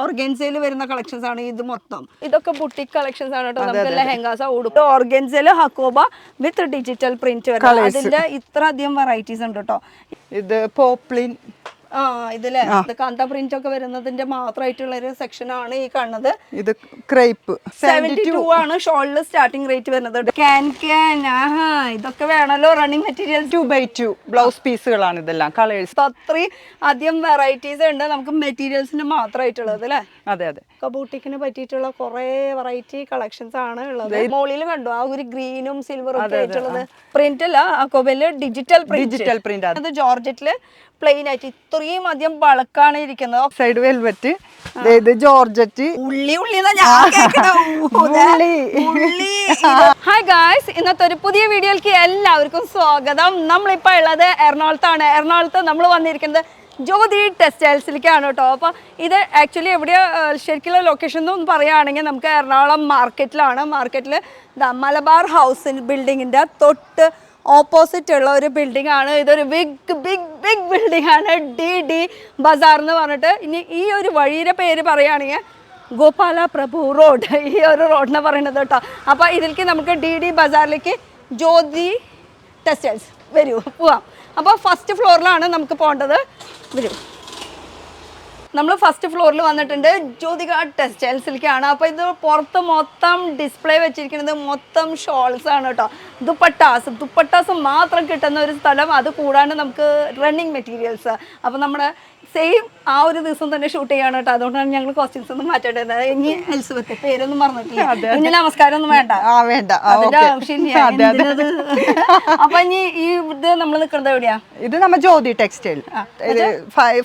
ഓർഗൻസയിൽ വരുന്ന കളക്ഷൻസ് ആണ് ഇത് മൊത്തം. ഇതൊക്കെ ബുട്ടിക് കളക്ഷൻസ് ആണ് കേട്ടോ. നമുക്ക് ലെഹങ്കാസ് ഉടുപ്പ് ഓർഗൻസയിൽ ഹക്കോബ വിത്ത് ഡിജിറ്റൽ പ്രിന്റ് വരുന്നത്. അതിന്റെ ഇത്ര അധികം വെറൈറ്റീസ് ഉണ്ട് കേട്ടോ. ഇത് പോപ്ലിൻ ഇതിലെ കാന്ത പ്രിന്റ് ഒക്കെ വരുന്നതിന്റെ മാത്രമായിട്ടുള്ള ഒരു സെക്ഷൻ ആണ് ഈ കാണുന്നത്. ഇത് ക്രേപ്പ് 72 ആണ് ഷോളിൽ സ്റ്റാർട്ടിംഗ് റേറ്റ് വരുന്നത്. ഇതൊക്കെ വേണമല്ലോ റണ്ണിങ് മെറ്റീരിയൽ. 2x2 ബ്ലൗസ് പീസുകളാണ് ഇതെല്ലാം. കളേഴ്സ് അത്രയും അധികം വെറൈറ്റീസ് ഉണ്ട് നമുക്ക് മെറ്റീരിയൽസിന് മാത്രമായിട്ടുള്ളത് അല്ലേ. അതെ അതെ. ബൂട്ടിക്കിന് പറ്റിയിട്ടുള്ള കുറെ വെറൈറ്റി കളക്ഷൻസ് ആണ് ഉള്ളത്. മോളിൽ കണ്ടു ആ ഒരു ഗ്രീനും സിൽവറും ഒക്കെ ആയിട്ടുള്ളത്. പ്രിന്റ് അല്ല അക്കോബയില് ഡിജിറ്റൽ പ്രിന്റ്. അത് ജോർജറ്റില് പ്ലെയിൻ ആയിട്ട് ഇത്രയും അധികം ബൾക്കാണ് ഇരിക്കുന്നത്. സൈഡ് വെൽവെറ്റ്, ഇത് ജോർജറ്റ്. ഹായ് ഗായ്സ്, ഇന്നത്തെ ഒരു പുതിയ വീഡിയോയിലേക്ക് എല്ലാവർക്കും സ്വാഗതം. നമ്മളിപ്പോൾ ഉള്ളത് എറണാകുളത്താണ്. എറണാകുളത്ത് നമ്മൾ വന്നിരിക്കുന്നത് ജ്യോതി ടെക്സ്റ്റൈൽസിലേക്കാണ് കേട്ടോ. അപ്പോൾ ഇത് ആക്ച്വലി എവിടെയാ ശരിക്കുള്ള ലൊക്കേഷൻ എന്ന് പറയുകയാണെങ്കിൽ നമുക്ക് എറണാകുളം മാർക്കറ്റിലാണ്. മാർക്കറ്റിൽ മലബാർ ഹൗസ് ബിൽഡിങ്ങിൻ്റെ തൊട്ട് ഓപ്പോസിറ്റ് ഉള്ള ഒരു ബിൽഡിംഗ് ആണ്. ഇതൊരു ബിഗ് ബിൽഡിംഗ് ആണ്, ഡി ബസാർ എന്ന് പറഞ്ഞിട്ട്. ഇനി ഈ ഒരു വഴിയുടെ പേര് പറയുകയാണെങ്കിൽ ഗോപാല പ്രഭു റോഡ്, ഈ ഒരു റോഡിനെ പറയുന്നത് കേട്ടോ. അപ്പോൾ ഇതിലേക്ക് നമുക്ക് ഡി ബസാറിലേക്ക് ജ്യോതി ടെക്സ്റ്റൈൽസ് വരൂ പോവാം. അപ്പോൾ ഫസ്റ്റ് ഫ്ലോറിലാണ് നമുക്ക് പോകേണ്ടത്. വരൂ, നമ്മൾ ഫസ്റ്റ് ഫ്ലോറിൽ വന്നിട്ടുണ്ട്. ജ്യോതിക ടെക്സ്റ്റൈൽസിലേക്കാണ്. അപ്പോൾ ഇത് പുറത്ത് മൊത്തം ഡിസ്പ്ലേ വെച്ചിരിക്കുന്നത് മൊത്തം ഷോൾസ് ആണ് കേട്ടോ. ദുപ്പട്ടാസ് മാത്രം കിട്ടുന്ന ഒരു സ്ഥലം. അത് കൂടാണ്ട് നമുക്ക് റണ്ണിങ് മെറ്റീരിയൽസ്. അപ്പോൾ നമ്മുടെ സെയിം ആ ഒരു ദിവസം തന്നെ ഷൂട്ട് ചെയ്യാണ് കേട്ടോ. അതുകൊണ്ടാണ് ഞങ്ങൾ കോസ്റ്റ്യൂംസ് ഒന്നും മാറ്റേണ്ടത്. ഇനി എൽസുവത്തെ പേരൊന്നും പറഞ്ഞിട്ടില്ല. ഇനി നമസ്കാരം ഒന്നും വേണ്ട, അതിന്റെ ആവശ്യമില്ല. അപ്പൊ ഇനി ഈ ഇത് നമ്മൾ നിൽക്കുന്നത് എവിടെയാ? ഇത് നമ്മ ജ്യോതി ടെക്സ്റ്റൈൽ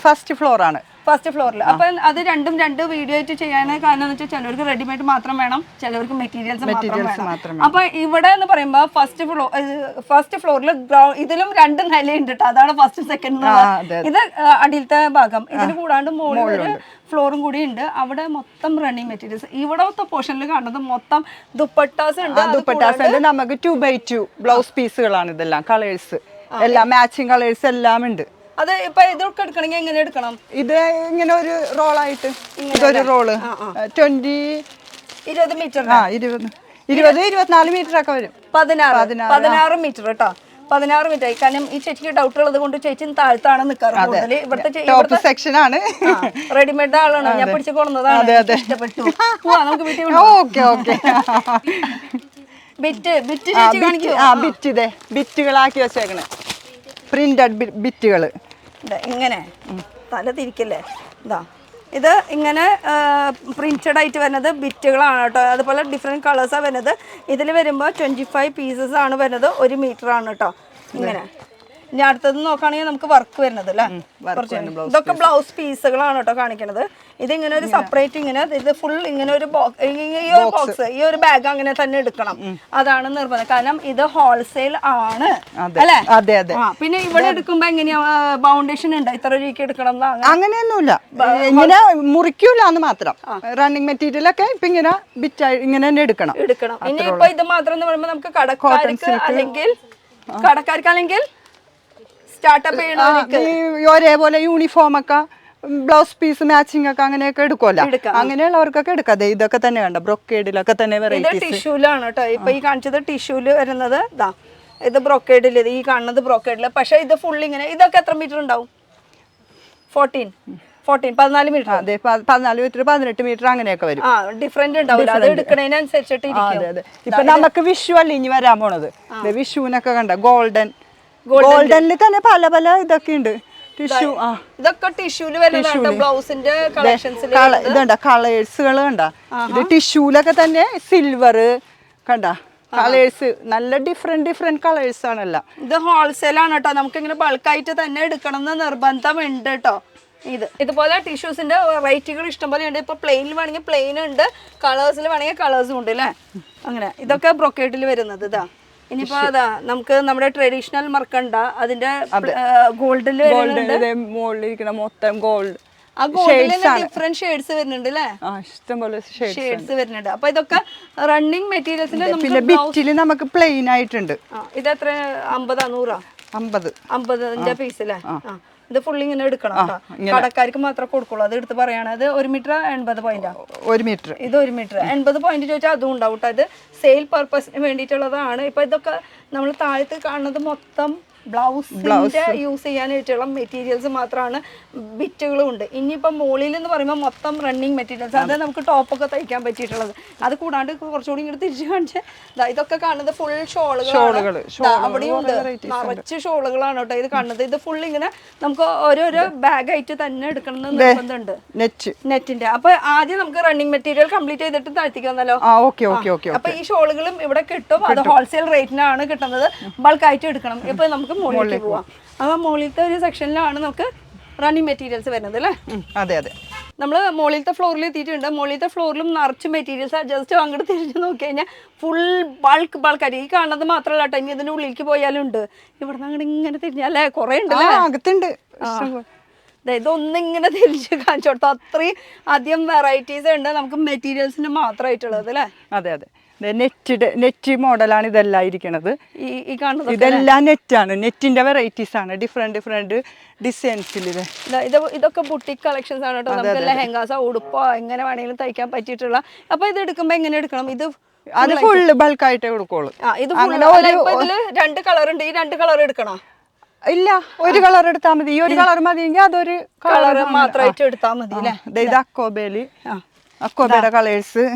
ഫസ്റ്റ് ഫ്ലോർ ആണ്. ഫസ്റ്റ് ഫ്ലോറിൽ. അപ്പൊ അത് രണ്ടും രണ്ട് വീഡിയോ ആയിട്ട് ചെയ്യാനാണ് കാരണം എന്ന് വെച്ചാൽ ചിലവർക്ക് റെഡിമെയ്ഡ് മാത്രം വേണം, ചിലവർക്ക് മെറ്റീരിയൽസ് മാത്രം. അപ്പൊ ഇവിടെ എന്ന് പറയുമ്പോൾ ഫസ്റ്റ് ഫ്ലോറിൽ ഇതിലും രണ്ട് നിലയുണ്ട് കേട്ടോ. അതാണ് ഫസ്റ്റ് സെക്കൻഡ്. ഇത് അടിയിലത്തെ ഭാഗം. ഇതിന് കൂടാണ്ട് മുകളിൽ ഫ്ലോറും കൂടി ഉണ്ട്. അവിടെ മൊത്തം റണ്ണിങ് മെറ്റീരിയൽസ്. ഇവിടത്തെ പോർഷനിൽ കാണുന്നത് മൊത്തം ദുപ്പട്ടാസ് ഉണ്ട്. നമുക്ക് 2x2 ബ്ലൗസ് പീസുകളാണ് ഇതെല്ലാം. കളേഴ്സ് എല്ലാം മാച്ചിങ് കളേഴ്സ് എല്ലാം ഉണ്ട്. അത് ഇപ്പൊ ഇതൊക്കെ എടുക്കണമെങ്കിൽ എങ്ങനെ എടുക്കണം? ഇത് ഇങ്ങനെ ഒരു റോളായിട്ട് ഇതൊരു റോള് 20 മീറ്റർ 24 മീറ്റർ ഒക്കെ വരും. 16 മീറ്റർ കേട്ടോ. 16 മീറ്റർ ആയി. കാരണം ഈ ചേച്ചിക്ക് ഡൗട്ട് ഉള്ളത് കൊണ്ട് ചേച്ചി താഴ്ത്താണ് നിൽക്കാറ്. ഇവിടുത്തെ സെക്ഷൻ ആണ്. റെഡിമെയ്ഡ് ആളാണ്. ഞാൻ പിടിച്ചു കൊണ്ടുവന്നതാണ്. ഇഷ്ടപ്പെട്ടു. നമുക്ക് വീട്ടിൽ ബിറ്റുകളാക്കി വെച്ചേക്കണേ. പ്രിന്റഡ് ബിറ്റുകൾ ഇങ്ങനെ തല തിരിക്കല്ലേ. ഇതാ ഇത് ഇങ്ങനെ പ്രിന്റഡ് ആയിട്ട് വരുന്നത് ബിറ്റുകളാണ് കേട്ടോ. അതുപോലെ ഡിഫറെൻറ്റ് കളേഴ്സാണ് വരുന്നത്. ഇതിൽ വരുമ്പോൾ 25 പീസസ് ആണ് വരുന്നത്. 1 മീറ്റർ ആണ് കേട്ടോ. ഇങ്ങനെ ഇനി അടുത്തത് നോക്കുകയാണെങ്കിൽ നമുക്ക് വർക്ക് വരുന്നത് അല്ലേ. ഇതൊക്കെ ബ്ലൗസ് പീസുകളാണ് കേട്ടോ കാണിക്കുന്നത്. ഇതിങ്ങനെ ഒരു സെപ്പറേറ്റ് ഇങ്ങനെ ഇത് ഫുൾ ഇങ്ങനെ ഒരു ബോക്സ് ഈ ഒരു ബാഗ് അങ്ങനെ തന്നെ എടുക്കണം. അതാണ് നിർബന്ധം. കാരണം ഇത് ഹോൾസെയിൽ ആണ് അല്ലേ. പിന്നെ ഇവിടെ എടുക്കുമ്പോ എങ്ങനെയാ ബൗണ്ടേഷൻ ഉണ്ട് ഇത്ര രൂപയ്ക്ക് എടുക്കണം? അങ്ങനെയൊന്നുമില്ല, ഇങ്ങനെ മുറിക്കൂലെന്ന് മാത്രം. റണ്ണിങ് മെറ്റീരിയൽ ഒക്കെ ഇപ്പൊ ഇങ്ങനെ ബിറ്റായി ഇങ്ങനെ തന്നെ എടുക്കണം. ഇനി ഇപ്പൊ ഇത് മാത്രം എന്ന് പറയുമ്പോൾ നമുക്ക് കടക്കാർക്ക് സ്റ്റാർട്ടപ്പ് ഒരേപോലെ യൂണിഫോം ഒക്കെ ബ്ലൗസ് പീസ് മാച്ചിങ് ഒക്കെ അങ്ങനെയൊക്കെ എടുക്കുമല്ലോ. അങ്ങനെയുള്ളവർക്കൊക്കെ എടുക്കാം. ഇതൊക്കെ തന്നെ വേണ്ട ബ്രൊക്കേഡിലൊക്കെ തന്നെ വെറൈറ്റീസ്. ടിഷ്യൂലാണ് കേട്ടോ. ഇപ്പൊ ഈ കാണിച്ചത് ടിഷ്യൂല് വരുന്നത്. ഇത് ബ്രൊക്കേഡിൽ, ഈ കാണുന്നത് ബ്രൊക്കേഡില്. പക്ഷെ ഇത് ഫുൾ ഇങ്ങനെ. ഇതൊക്കെ എത്ര മീറ്റർ ഉണ്ടാവും? 14 മീറ്റർ. അതെ, 14 മീറ്റർ 18 മീറ്റർ അങ്ങനെയൊക്കെ വരും. ഡിഫറെന്റ് ഉണ്ടാവില്ല. അത് എടുക്കുന്നതിനനുസരിച്ചിട്ട് ഇപ്പൊ നമുക്ക് വിഷു അല്ല ഇനി വരാൻ പോണത്. വിഷുവിനൊക്കെ കണ്ട ഗോൾഡനിൽ തന്നെ പല പല ഇതൊക്കെ ഉണ്ട്. ടിഷ്യൂ ഇതൊക്കെ ടിഷ്യൂല് വരുന്നുണ്ട്. ബ്ലൗസിന്റെ കളക്ഷൻസിൽ ഇതുണ്ട കളേഴ്സുകൾ കണ്ട. ഇത് ടിഷ്യൂലൊക്കെ തന്നെ സിൽവർ കണ്ട കളേഴ്സ്. നല്ല ഡിഫറെന്റ് കളേഴ്സ് ആണല്ലോ. ഇത് ഹോൾസെയിൽ ആണ് കേട്ടോ. നമുക്ക് ഇങ്ങനെ ബൾക്കായിട്ട് തന്നെ എടുക്കണം എന്ന് നിർബന്ധമുണ്ട് കേട്ടോ. ഇതുപോലെ ടിഷ്യൂസിന്റെ വെറൈറ്റികൾ ഇഷ്ടംപോലെ ഉണ്ട്. ഇപ്പൊ പ്ലെയിനിൽ വേണമെങ്കിൽ പ്ലെയിൻ ഉണ്ട്, കളേഴ്സിൽ വേണമെങ്കിൽ കളേഴ്സും ഉണ്ട് അല്ലേ. അങ്ങനെ ഇതൊക്കെ ബ്രൊക്കേഡിൽ വരുന്നത്. ഇതാ ഇനിയിപ്പോ അതാ നമുക്ക് നമ്മുടെ ട്രഡീഷണൽ മർക്കണ്ട അതിന്റെ ഗോൾഡിൽ മുകളിലിരിക്കുന്ന മൊത്തം ഗോൾഡ്. ആ ഗോൾഡിൽ ഡിഫറെന്റ് ഷെയ്ഡ്സ് വരുന്നുണ്ട് അല്ലേ. ഇഷ്ടംപോലെ ഷെയ്ഡ്സ് വരുന്നുണ്ട്. അപ്പൊ ഇതൊക്കെ റണ്ണിങ് മെറ്റീരിയൽസിന്റെ പിന്നെ ബിറ്റില് നമുക്ക് പ്ലെയിൻ ആയിട്ടുണ്ട്. ഇത് എത്ര? 50 100 50 50 പീസ് അല്ലേ. ഇത് ഫുള്ളി ഇങ്ങനെ എടുക്കണം കേട്ടോ. കടക്കാർക്ക് മാത്രമേ കൊടുക്കുള്ളൂ. അത് എടുത്ത് പറയാണ്. അത് 1 മീറ്റർ 80 പോയിന്റാ. 1 മീറ്റർ. ഇത് 1 മീറ്റർ 80 പോയിന്റ് ചോദിച്ചാൽ അതും ഉണ്ടാവും കേട്ടോ. ഇത് സെയിൽ പർപ്പസിന് വേണ്ടിയിട്ടുള്ളതാണ്. ഇപ്പൊ ഇതൊക്കെ നമ്മൾ താഴത്ത് കാണുന്നത് മൊത്തം ബ്ലൗസിന്റെ യൂസ് ചെയ്യാനായിട്ടുള്ള മെറ്റീരിയൽസ് മാത്രമാണ്. ബിറ്റുകളും ഉണ്ട്. ഇനിയിപ്പോൾ മുകളിൽ എന്ന് പറയുമ്പോൾ മൊത്തം റണ്ണിങ് മെറ്റീരിയൽസ്, അത് നമുക്ക് ടോപ്പൊക്കെ തയ്ക്കാൻ പറ്റിയിട്ടുള്ളത്. അത് കൂടാണ്ട് കുറച്ചുകൂടി ഇങ്ങോട്ട് തിരിച്ചു കാണിച്ചാൽ ഇതൊക്കെ കാണുന്നത് ഫുൾ ഷോളുകൾ. അവിടെയും ഉണ്ട് നിറച്ച് ഷോളുകളാണ് കേട്ടോ ഇത് കാണുന്നത്. ഇത് ഫുൾ ഇങ്ങനെ നമുക്ക് ഓരോരോ ബാഗായിട്ട് തന്നെ എടുക്കണം നിർബന്ധമുണ്ട് നെറ്റിന്റെ. അപ്പൊ ആദ്യം നമുക്ക് റണ്ണിങ് മെറ്റീരിയൽ കംപ്ലീറ്റ് ചെയ്തിട്ട് താഴ്ത്തിക്കാന്നല്ലോ. അപ്പൊ ഈ ഷോളുകളും ഇവിടെ കിട്ടും. അത് ഹോൾസെയിൽ റേറ്റിനാണ് കിട്ടുന്നത്. ബൾക്കായിട്ട് എടുക്കണം. ഇപ്പൊ നമുക്ക് മുകളിലേക്ക് പോവാം. അപ്പൊ മുകളിലത്തെ ഒരു സെക്ഷനിലാണ് നമുക്ക് റണ്ണിങ് മെറ്റീരിയൽസ് വരുന്നത് അല്ലേ? അതെ അതെ. നമ്മൾ മുകളിലത്തെ ഫ്ലോറിൽ എത്തിയിട്ടുണ്ട്. മുകളിലത്തെ ഫ്ലോറിലും നിറച്ച് മെറ്റീരിയൽസ്. ജസ്റ്റ് അങ്ങോട്ട് തിരിച്ച് നോക്കി കഴിഞ്ഞാൽ ഫുൾ ബൾക്കായിട്ട് ഈ കാണുന്നത് മാത്രമല്ല കേട്ടോ, ഇനി ഇതിന്റെ ഉള്ളിലേക്ക് പോയാലും ഉണ്ട്. ഇവിടുന്ന് അങ്ങോട്ട് ഇങ്ങനെ തിരിഞ്ഞല്ലേ കുറെ ഉണ്ട് അകത്തുണ്ട്. ഇതൊന്നിങ്ങനെ തിരിച്ച് കാണിച്ചു കൊടുത്തു. അത്രയും അധികം വെറൈറ്റീസ് ഉണ്ട് നമുക്ക് മെറ്റീരിയൽസിന് മാത്രമായിട്ടുള്ളത് അല്ലേ? അതെ അതെ. നെറ്റ് മോഡലാണ് ഇതെല്ലാം ഇരിക്കണത്. ഈ കാണുന്നത് ഇതെല്ലാം നെറ്റാണ്. നെറ്റിന്റെ വെറൈറ്റീസ് ആണ്. ഡിഫറെന്റ് ഡിസൈൻസിൽ ഇതൊക്കെ ബുട്ടിക് കളക്ഷൻസ് ആണ് കേട്ടോ. നമുക്ക് ലെഹങ്കാസോ ഉടുപ്പോ എങ്ങനെ വേണമെങ്കിലും തയ്ക്കാൻ പറ്റിയിട്ടുള്ള. അപ്പൊ ഇത് എടുക്കുമ്പോ എങ്ങനെ എടുക്കണം? ഇത് അത് ഫുള്ള് ബൾക്കായിട്ടേ കൊടുക്കുള്ളൂ. ഇത് 2 കളർ ഉണ്ട്. ഈ 2 കളർ എടുക്കണോ? ഇല്ല, ഒരു കളർ എടുത്താൽ മതി. ഈ ഒരു കളർ മതിയെങ്കിൽ അതൊരു കളർ മാത്രമായിട്ട് എടുത്താൽ മതി അല്ലേ? ഇത് അക്കോബയുടെ കളേഴ്സ്.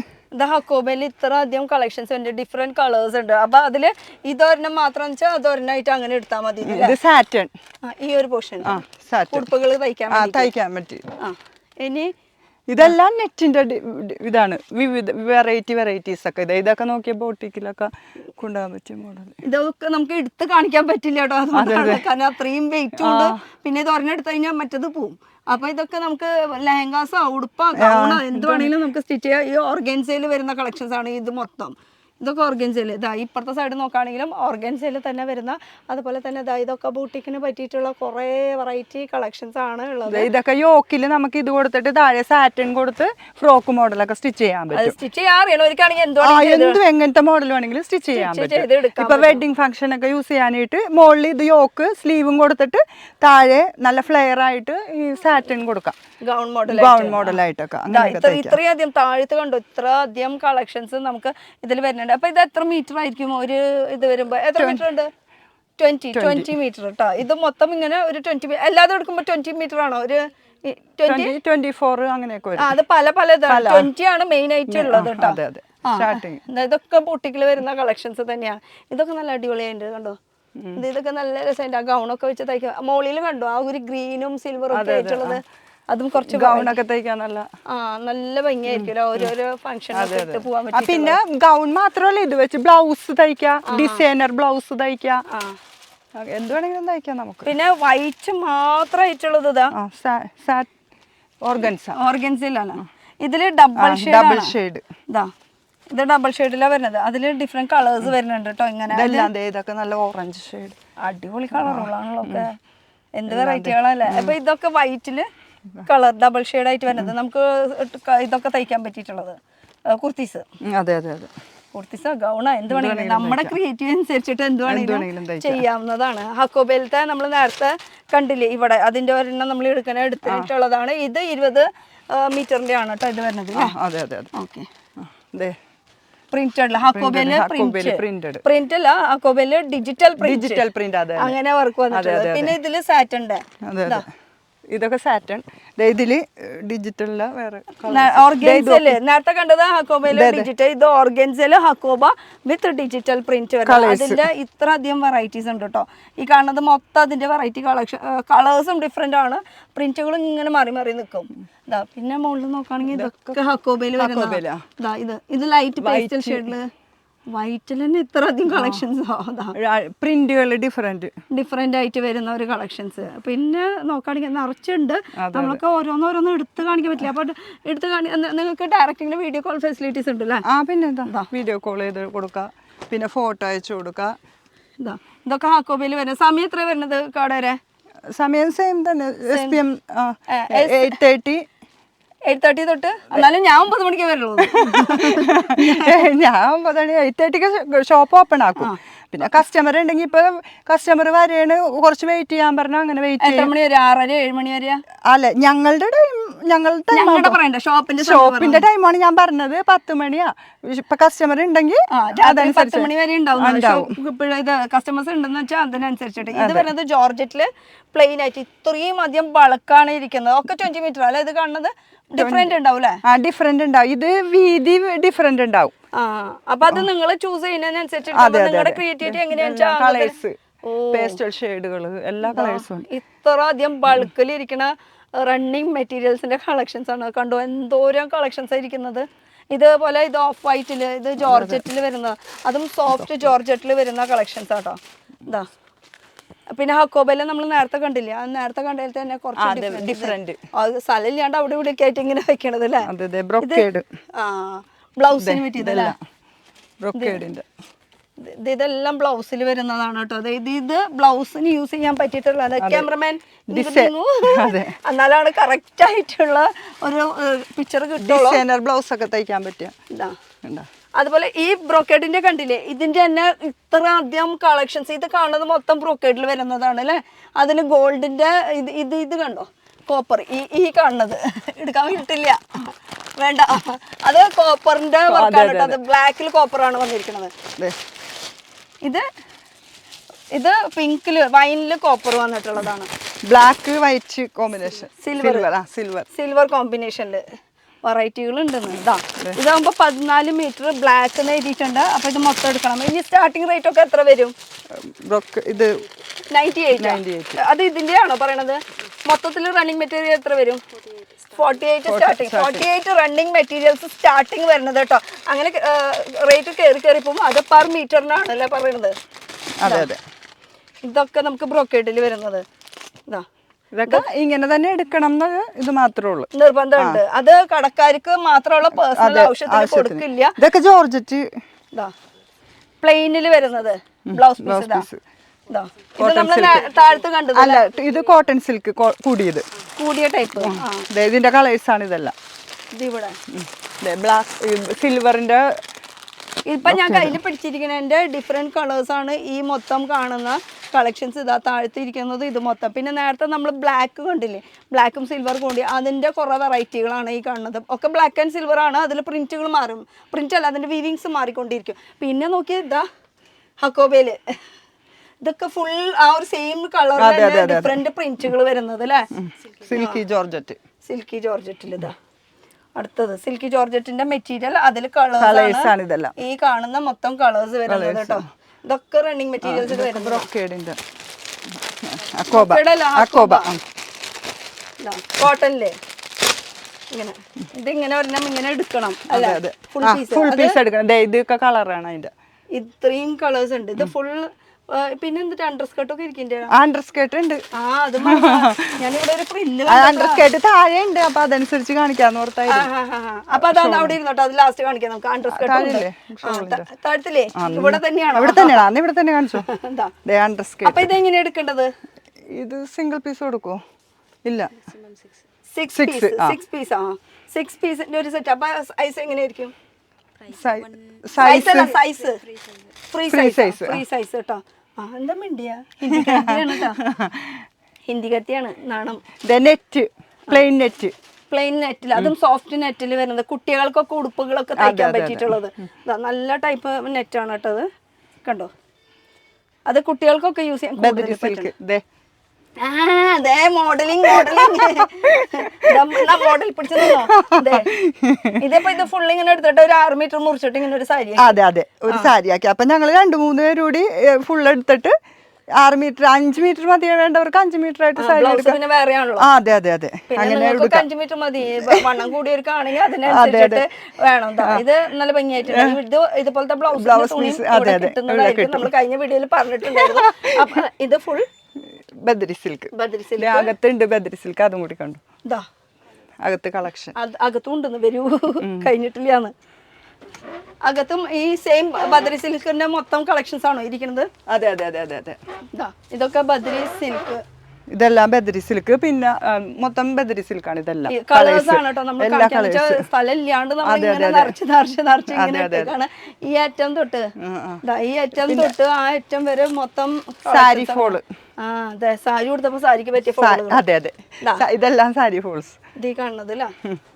ഹക്കോബയിൽ ഇത്ര അധികം കളക്ഷൻസ് ഉണ്ട്. ഡിഫറെന്റ് കളേഴ്സ് ഉണ്ട്. അപ്പൊ അതില് ഇതൊരെണ്ണം മാത്രം വെച്ചാൽ അതൊരെണ്ണായിട്ട് അങ്ങനെ എടുത്താൽ മതി. സാറ്റൺ ഈ ഒരു പോർഷൻ ഉടുപ്പുകൾ തയ്ക്കാൻ പറ്റി. ഇനി ഇതെല്ലാം നെറ്റിന്റെ ഇതാണ്. വിവിധ വെറൈറ്റീസ് ഒക്കെ. ഇതൊക്കെ നോക്കിയ ബോട്ടിക്കിലൊക്കെ കൊണ്ടുപോകാൻ പറ്റിയ മോഡൽ. ഇതൊക്കെ നമുക്ക് എടുത്ത് കാണിക്കാൻ പറ്റില്ല കേട്ടോ. കാരണം അത്രയും വെയിറ്റും ഉണ്ട്. പിന്നെ ഇത് ഒരെണ്ണെടുത്ത് കഴിഞ്ഞാൽ മറ്റത് പോവും. അപ്പൊ ഇതൊക്കെ നമുക്ക് ലെഹങ്കാസോ ഉടുപ്പോ ഗൗണോ എന്ത് വേണമെങ്കിലും നമുക്ക് സ്റ്റിച്ച് ചെയ്യാം. ഈ ഓർഗൻസയിൽ വരുന്ന കളക്ഷൻസ് ആണ് ഇത് മൊത്തം. ഇതൊക്കെ ഓർഗൻസയിൽ. ഇതാ ഇപ്പുറത്തെ സൈഡ് നോക്കുകയാണെങ്കിലും ഓർഗൻസയിൽ തന്നെ വരുന്ന, അതുപോലെ തന്നെ ഇതൊക്കെ ബൂട്ടിക്കിന് പറ്റിയിട്ടുള്ള കുറേ വെറൈറ്റി കളക്ഷൻസ് ആണ് ഉള്ളത്. ഇതൊക്കെ യോക്കിൽ നമുക്ക് ഇത് കൊടുത്തിട്ട് താഴെ സാറ്റൻ കൊടുത്ത് ഫ്രോക്ക് മോഡലൊക്കെ സ്റ്റിച്ച് ചെയ്യാൻ പറ്റും. സ്റ്റിച്ച് ചെയ്യാൻ അറിയണവർക്കാണെങ്കിൽ എന്തും എങ്ങനത്തെ മോഡൽ വേണമെങ്കിലും സ്റ്റിച്ച് ചെയ്യാൻ പറ്റും. ഇപ്പൊ വെഡിങ് ഫംഗ്ഷൻ ഒക്കെ യൂസ് ചെയ്യാനായിട്ട് മുകളിൽ ഇത് യോക്ക് സ്ലീവും കൊടുത്തിട്ട് താഴെ നല്ല ഫ്ലെയർ ആയിട്ട് ഈ സാറ്റൻ കൊടുക്കാം. ഗൗൺ മോഡലായിട്ടൊക്കെ ഇത്രയധികം താഴത്ത് കണ്ടു. ഇത്ര അധികം കളക്ഷൻസ് നമുക്ക് ഇതിൽ വരുന്നുണ്ട്. അപ്പൊ ഇത് എത്ര മീറ്റർ ആയിരിക്കും ഒരു ഇത് വരുമ്പോ? എത്ര മീറ്റർ ഉണ്ട്? 20 മീറ്റർ കേട്ടോ. ഇത് മൊത്തം ഇങ്ങനെ ഒരു 20 എല്ലാതും എടുക്കുമ്പോ 20 മീറ്റർ ആണോ? ഒരു 24 അങ്ങനെയൊക്കെ വരും. അത് പല 20 ആണ് മെയിൻ ആയിട്ട് ഉള്ളത് കേട്ടോ. ഇതൊക്കെ ബൂട്ടിക്കിൽ വരുന്ന കളക്ഷൻസ് തന്നെയാണ്. ഇതൊക്കെ നല്ല അടിപൊളിയായിട്ട് കണ്ടോ. ഇതൊക്കെ നല്ല രസമുണ്ട്. ആ ഗൗണൊക്കെ വെച്ച് തയ്ക്കുക. മോളിൽ കണ്ടോ ആ ഒരു ഗ്രീനും സിൽവറും ഒക്കെ ആയിട്ടുള്ളത്. അതും കുറച്ച് ഗൗണൊക്കെ തയ്ക്കാൻ നല്ല ഭംഗിയായിരിക്കും. ഓരോരോ ഫംഗ്ഷനൊക്കെ ഇട്ട് പോകാൻ പറ്റും. പിന്നെ ഗൗൺ മാത്രമല്ല, ഇത് വെച്ച് ബ്ലൗസ് തയ്ക്കാം, ഡിസൈനർ ബ്ലൗസ് തയ്ക്കാം, എന്ത് വേണമെങ്കിലും തയ്ക്കാം നമുക്ക്. പിന്നെ വൈറ്റ് മാത്രമായിട്ടുള്ളത് ഓർഗൻസിലാണ്. ഇതില് ഡബിൾ ഷെയ്ഡ്. ഇത് ഡബിൾ ഷെയ്ഡിലാണ് വരുന്നത്. അതില് ഡിഫറെന്റ് കളേഴ്സ് വരുന്നുണ്ട് കേട്ടോ. ഇങ്ങനെ ഇതൊക്കെ നല്ല ഓറഞ്ച് ഷെയ്ഡ്. അടിപൊളി കളറുകളാണല്ലോ ഒക്കെ. എന്ത് വെറൈറ്റികളല്ലേ. അപ്പൊ ഇതൊക്കെ വൈറ്റില് കളർ ഡബിൾ ഷെയ്ഡ് ആയിട്ട് വരുന്നത്. നമുക്ക് ഇതൊക്കെ തയ്ക്കാൻ പറ്റിയിട്ടുള്ളത് കുർത്തീസ്. കുർത്തീസ് ഗൗണ എന്ത് വേണമെങ്കിലും നമ്മുടെ ക്രിയേറ്റീവ് അനുസരിച്ചിട്ട് എന്ത് വേണമെങ്കിലും ചെയ്യാവുന്നതാണ്. ഹക്കോബയിലത്തെ നമ്മൾ നേരത്തെ കണ്ടില്ലേ ഇവിടെ, അതിന്റെ ഒരെണ്ണം നമ്മൾ എടുത്തിട്ടുള്ളതാണ്. ഇത് 20 മീറ്ററിന്റെ ആണ് കേട്ടോ ഇത് വരുന്നത്. ഓക്കെ. പ്രിന്റഡ് ഹക്കോബയില് പ്രിന്റ് അല്ല, ഹക്കോബയില് ഡിജിറ്റൽ പ്രിന്റ് അങ്ങനെ വർക്ക് വന്നിട്ടുണ്ട്. പിന്നെ ഇതില് സാറ്റന്റെ ഇതൊക്കെ സാറ്റൺ. ഇതില് ഡിജിറ്റലില് വേറെ ഓർഗൻസയില് നേരത്തെ കണ്ടത് ഹക്കോബയില് ഡിജിറ്റൽ. ഇത് ഓർഗൻസയില് ഹക്കോബ വിത്ത് ഡിജിറ്റൽ പ്രിന്റ് വരുന്നത്. അതിന്റെ ഇത്ര അധികം വെറൈറ്റീസ് ഉണ്ട് കേട്ടോ. ഈ കാണുന്നത് മൊത്തം അതിന്റെ വെറൈറ്റി കളേഴ്സും ഡിഫറെന്റ് ആണ്. പ്രിന്റുകളും ഇങ്ങനെ മാറി മാറി നിൽക്കും. പിന്നെ മുകളിൽ നോക്കുകയാണെങ്കിൽ ഇതൊക്കെ ഹക്കോബയില് വരുന്നത്. ഇത് ലൈറ്റ് പേസ്റ്റൽ ഷെയ്ഡില് വൈറ്റിൽ തന്നെ ഇത്ര അധികം കളക്ഷൻസ്. പ്രിന്റുകൾ ഡിഫറെന്റ് ആയിട്ട് വരുന്ന ഒരു കളക്ഷൻസ്. പിന്നെ നോക്കുകയാണെങ്കിൽ നിറച്ചുണ്ട്. നമ്മളൊക്കെ ഓരോന്നോരോന്നും എടുത്ത് കാണിക്കാൻ പറ്റില്ല. അപ്പൊ എടുത്ത് നിങ്ങൾക്ക് ഡയറക്റ്റിംഗ് വീഡിയോ കോൾ ഫെസിലിറ്റീസ് ഉണ്ട് അല്ലേ? പിന്നെ വീഡിയോ കോൾ ചെയ്ത് കൊടുക്കാം. പിന്നെ ഫോട്ടോ അയച്ചു കൊടുക്കാം. ഇതൊക്കെ ഹക്കോബയിൽ വരുന്നത്. സമയം എത്ര വരുന്നത് കട വരെ? സമയം സെയിം തന്നെ. SPM 8:30 തൊട്ട്. എന്നാലും ഞാൻ 9 മണിക്കേ വരുള്ളൂ. ഞാൻ 9 8:30 ഷോപ്പ് ഓപ്പൺ ആക്കും. പിന്നെ കസ്റ്റമർ ഉണ്ടെങ്കിൽ ഇപ്പൊ കസ്റ്റമർ വരെയാണ് കുറച്ച് വെയിറ്റ് ചെയ്യാൻ പറഞ്ഞാൽ അങ്ങനെ വെയിറ്റ് എത്ര മണി വരെ 6:30 7 മണി വരെയാ? അല്ല ഞങ്ങളുടെ ഷോപ്പിന്റെ ടൈമാണ് ഞാൻ പറഞ്ഞത്. 10 മണിയാ. ഇപ്പൊ കസ്റ്റമർ ഉണ്ടെങ്കിൽ 10 മണി വരെ കസ്റ്റമേഴ്സ് ഉണ്ടെന്ന് വെച്ചാൽ അതിനനുസരിച്ചിട്ട്. ഇത് വരുന്നത് ജോർജറ്റില് പ്ലെയിൻ ആയിട്ട് ഇത്രയും അധികം ബൾക്കാണ് ഇരിക്കുന്നത്. ഒക്കെ 20 മീറ്റർ അല്ലെ ഇത് കാണുന്നത്? ഡിഫറെന്റ് ഉണ്ടാവും അല്ലേ? ഡിഫറെന്റ് ഉണ്ടാവും. ഇത് വീതി ഡിഫറെന്റ് ഉണ്ടാവും. അപ്പൊ അത് നിങ്ങൾ ചൂസ് ചെയ്യുന്നതിനനുസരിച്ചിട്ട് നിങ്ങളുടെ ക്രിയേറ്റിവിറ്റി എങ്ങനെയാണെന്ന് പേസ്റ്റൽ ഷെയ്ഡുകള് എല്ലാ കളേഴ്സും. ഇത്ര അധികം ബൾക്കിൽ ഇരിക്കണ റണ്ണിങ് മെറ്റീരിയൽസിന്റെ കളക്ഷൻസ് ആണ്. കണ്ടോ എന്തോരം കളക്ഷൻസ് ആയിരിക്കുന്നത്. ഇതേപോലെ ഇത് ഓഫ് വൈറ്റില്, ഇത് ജോർജറ്റിൽ വരുന്ന, അതും സോഫ്റ്റ് ജോർജറ്റിൽ വരുന്ന കളക്ഷൻസ് ആട്ടോ. ഇതാ പിന്നെ ഹക്കോബയില് നമ്മൾ നേരത്തെ കണ്ടില്ലേ, അത് നേരത്തെ കണ്ടതിൽ തന്നെ കുറച്ച് ഡിഫറെന്റ്. സ്ഥലം ഇല്ലാണ്ട് അവിടെ ഇവിടെ ഒക്കെ ആയിട്ട് ഇങ്ങനെ വെക്കണത് അല്ലേ? ബ്ലൗസിന് പറ്റിയതല്ലേ? ഇതെല്ലാം ബ്ലൗസിൽ വരുന്നതാണ് കേട്ടോ. ഇത് ബ്ലൗസിന് യൂസ് ചെയ്യാൻ പറ്റിയിട്ടുള്ളത്. ക്യാമറമാൻ എന്നാലാണ് കറക്റ്റ് ആയിട്ടുള്ള ഒരു പിക്ചർ കിട്ടുള്ളൂ. ബ്ലൗസ് ഒക്കെ തയ്ക്കാൻ പറ്റിയ. അതുപോലെ ഈ ബ്രോക്കേഡിന്റെ കണ്ടില്ലേ, ഇതിന്റെ തന്നെ ഇത്ര അധികം കളക്ഷൻസ്. ഇത് കാണുന്നത് മൊത്തം ബ്രോക്കേഡിൽ വരുന്നതാണ് അല്ലേ? അതിന് ഗോൾഡിന്റെ ഇത് കണ്ടോ, കോപ്പർ ഈ കാണുന്നത് എടുക്കാൻ കിട്ടില്ല, വേണ്ട. അത് കോപ്പറിന്റെ വർക്കാണ് കേട്ടോ. അത് ബ്ലാക്കിൽ കോപ്പറാണ് വന്നിരിക്കുന്നത്. ഇത് പിങ്കില് വൈനില് കോപ്പർ വന്നിട്ടുള്ളതാണ്. ബ്ലാക്ക് വൈറ്റ് കോമ്പിനേഷൻ, സിൽവർ കോമ്പിനേഷനില് വെറൈറ്റികൾ ഉണ്ടെന്ന്. ഇതാകുമ്പോ 14 മീറ്റർ ബ്ലാക്ക് എഴുതിയിട്ടുണ്ട്. അപ്പൊ ഇത് മൊത്തം എടുക്കണം. ഇനി സ്റ്റാർട്ടിംഗ് റേറ്റ് ഒക്കെ എത്ര വരും? ഇത് 98. അത് ഇതിന്റെ ആണോ പറയണത്? മൊത്തത്തിൽ റണ്ണിങ് മെറ്റീരിയൽ എത്ര വരും? 48 സ്റ്റാർട്ടിങ്. 48 റണ്ണിങ് മെറ്റീരിയൽസ് സ്റ്റാർട്ടിങ് വരുന്നത് കേട്ടോ. അങ്ങനെ റേറ്റ് കയറി പോകുമ്പോൾ അത് പെർ മീറ്ററിനാണല്ലേ പറയുന്നത്. ഇതൊക്കെ നമുക്ക് ബ്രോക്കേഡിൽ വരുന്നത്. ഇതൊക്കെ ഇങ്ങനെ തന്നെ എടുക്കണം എന്ന് ഇത് മാത്രമേ ഉള്ളൂ, നിർബന്ധമുണ്ട്. അത് കടക്കാർക്ക് മാത്രമുള്ള പേഴ്സണൽ ആവശ്യത്തിന് കൊടുക്കില്ല. ഇതൊക്കെ ജോർജറ്റ് പ്ലെയിനിൽ വരുന്നത് ബ്ലൗസ് പീസ്. ഇത് നമ്മൾ താഴത്ത് കണ്ടത് അല്ല, ഇത് കോട്ടൺ സിൽക്ക് കൂടിയ ടൈപ്പ്. ഇതിന്റെ കളേഴ്സ് ആണ് ഇതെല്ലാം. ഇതിവിടെ ബ്ലാക്ക് സിൽവറിന്റെ. ഇപ്പൊ ഞാൻ കയ്യിൽ പിടിച്ചിരിക്കുന്നതിന്റെ ഡിഫറെന്റ് കളേഴ്സ് ആണ് ഈ മൊത്തം കാണുന്ന കളക്ഷൻസ്. ഇതാ താഴ്ത്തിരിക്കുന്നത് ഇത് മൊത്തം. പിന്നെ നേരത്തെ നമ്മൾ ബ്ലാക്ക് കണ്ടില്ലേ, ബ്ലാക്കും സിൽവർ കൂടി, അതിന്റെ കുറെ വെറൈറ്റികളാണ് ഈ കാണുന്നത്. ഒക്കെ ബ്ലാക്ക് ആൻഡ് സിൽവർ ആണ്. അതിൽ പ്രിന്റുകൾ മാറും. പ്രിന്റ് അല്ല, അതിന്റെ വീവിങ്സ് മാറിക്കൊണ്ടിരിക്കും. പിന്നെ നോക്കിയാൽ ഇതാ ഹക്കോബയില് ഇതൊക്കെ ഫുൾ ആ ഒരു സെയിം കളറിൽ ഡിഫറെന്റ് പ്രിന്റുകൾ വരുന്നത് അല്ലേ? സിൽക്കി ജോർജറ്റിൽ ഇതാ അടുത്തത് സിൽക്കി ജോർജറ്റിന്റെ മെറ്റീരിയൽ. അതിൽ കളേഴ്സ് ആണ് ഇതെല്ലാം. ഈ കാണുന്ന മൊത്തം കളേഴ്സ് വരുന്നത് കേട്ടോ. ഇതൊക്കെ റണ്ണിങ് മെറ്റീരിയൽസ് വരുന്നത്. കോട്ടണില് ഇങ്ങനെ ഇതിങ്ങനെ ഒരെണ്ണം ഇങ്ങനെ എടുക്കണം അല്ലേ? ഫുൾ പീസ് എടുക്കണം. ഇതൊക്കെ കളറാണ് അതിന്റെ. ഇത്രയും കളേഴ്സ് ഉണ്ട്. ഇത് ഫുൾ. പിന്നെ എന്നിട്ട് അണ്ടർസ്കേർട്ട് ഒക്കെ ഇരിക്കണ്ടേ? അണ്ടർസ്കേർട്ട് ഉണ്ട്. അത് ഞാനിവിടെ ഒരു ഫ്രില്ല് അണ്ടർസ്കേർട്ട് താഴെ ഉണ്ട്. അപ്പൊ അതനുസരിച്ച് കാണിക്കാന്ന് ഓർത്തായിരുന്നു. അപ്പൊ അതാണ് അവിടെ ഇരുന്നോട്ടോ. അത് ലാസ്റ്റ് കാണിക്കാം നമുക്ക്. അണ്ടർസ്കേർട്ട് താഴത്തില്ലേ? ഇവിടെ തന്നെയാണോ? ഇവിടെ തന്നെയാണ്. ഇവിടെ തന്നെ കാണിച്ചു. അണ്ടർസ്കേർട്ട്. അപ്പൊ ഇതെങ്ങനെയാ എടുക്കേണ്ടത്? ഇത് സിംഗിൾ പീസ് കൊടുക്കുവോ? ഇല്ല, 6 പീസ്. 6 പീസിന്റെ ഒരു സെറ്റ്. അപ്പൊ സൈസ് എങ്ങനെയായിരിക്കും? സൈസ് ഫ്രീ സൈസ് കേട്ടോ. എന്താ മിണ്ടിയ ഹിന്ദി കത്തിയാണ് നാണം. പ്ലെയിൻ നെറ്റിൽ, അതും സോഫ്റ്റ് നെറ്റിൽ വരുന്നത്. കുട്ടികൾക്കൊക്കെ ഉടുപ്പുകളൊക്കെ തയ്ക്കാൻ പറ്റിയിട്ടുള്ളത്. നല്ല ടൈപ്പ് നെറ്റാണ് കേട്ടോ. അത് കണ്ടോ, അത് കുട്ടികൾക്കൊക്കെ യൂസ് ചെയ്യാൻ. അതെ മോഡലിംഗ് മോഡൽ പിടിച്ചതോ. ഇതിപ്പോ ഇത് ഫുൾ ഇങ്ങനെ എടുത്തിട്ട് ഒരു 6 മീറ്റർ മുറിച്ചിട്ട് ഇങ്ങനെ ഒരു സാരി. അതെ ഒരു സാരി ആക്കി. അപ്പൊ ഞങ്ങള് 2-3 പേര് കൂടി ഫുൾ എടുത്തിട്ട് 6 മീറ്റർ 5 മീറ്റർ മതി വേണ്ടവർക്ക് 5 മീറ്റർ ആയിട്ട് സാരി പിന്നെ വേറെ ആണല്ലോ. അതെ അങ്ങനെ 5 മീറ്റർ മതി. വണ്ണം കൂടിയവർക്കാണെങ്കിൽ അതിനനുസരിച്ചിട്ട് വേണം. ഇത് നല്ല ഭംഗിയായിട്ടുണ്ട്. ഇത് ഇതുപോലത്തെ ബ്ലൗസ് കിട്ടുന്നതായിരിക്കും. നമ്മൾ കഴിഞ്ഞ വീഡിയോയിൽ പറഞ്ഞിട്ടുണ്ടായിരുന്നു. അപ്പൊ ഇത് ഫുൾ ബദ്രി സിൽക്ക്. അകത്തുണ്ട് ബദ്രി സിൽക്ക്. അതും കൂടി കണ്ടു. അകത്ത് കളക്ഷൻ അകത്തും ഉണ്ടെന്ന് വരൂ. കഴിഞ്ഞിട്ടില്ലാന്ന്. അകത്തും ഈ സെയിം ബദ്രി സിൽക്കിന്റെ മൊത്തം കളക്ഷൻസ് ആണോ ഇരിക്കുന്നത്? അതെ. ഇതൊക്കെ ബദ്രി സിൽക്ക്. ഇതെല്ലാം ബദരി സിൽക്ക്, പിന്നെ മൊത്തം ബദരി സിൽക്കാണ് ഇതെല്ലാം. കളേഴ്സ് ആണ് കേട്ടോ നമ്മൾ സ്ഥലം ഇല്ലാണ്ട് നിറച്ച് ഇങ്ങനെ ഇട്ടേക്കാണ്. ഈ അറ്റം തൊട്ട് ഈ അറ്റം തൊട്ട് ആ അറ്റം വരെ മൊത്തം സാരി ഫോള്. അതെ, സാരി കൊടുത്തപ്പോ സാരിക്ക് പറ്റിയ ഫോള്. അതെ അതെ, ഇതെല്ലാം സാരി ഫോൾസ്. ഇത് കാണുന്നത്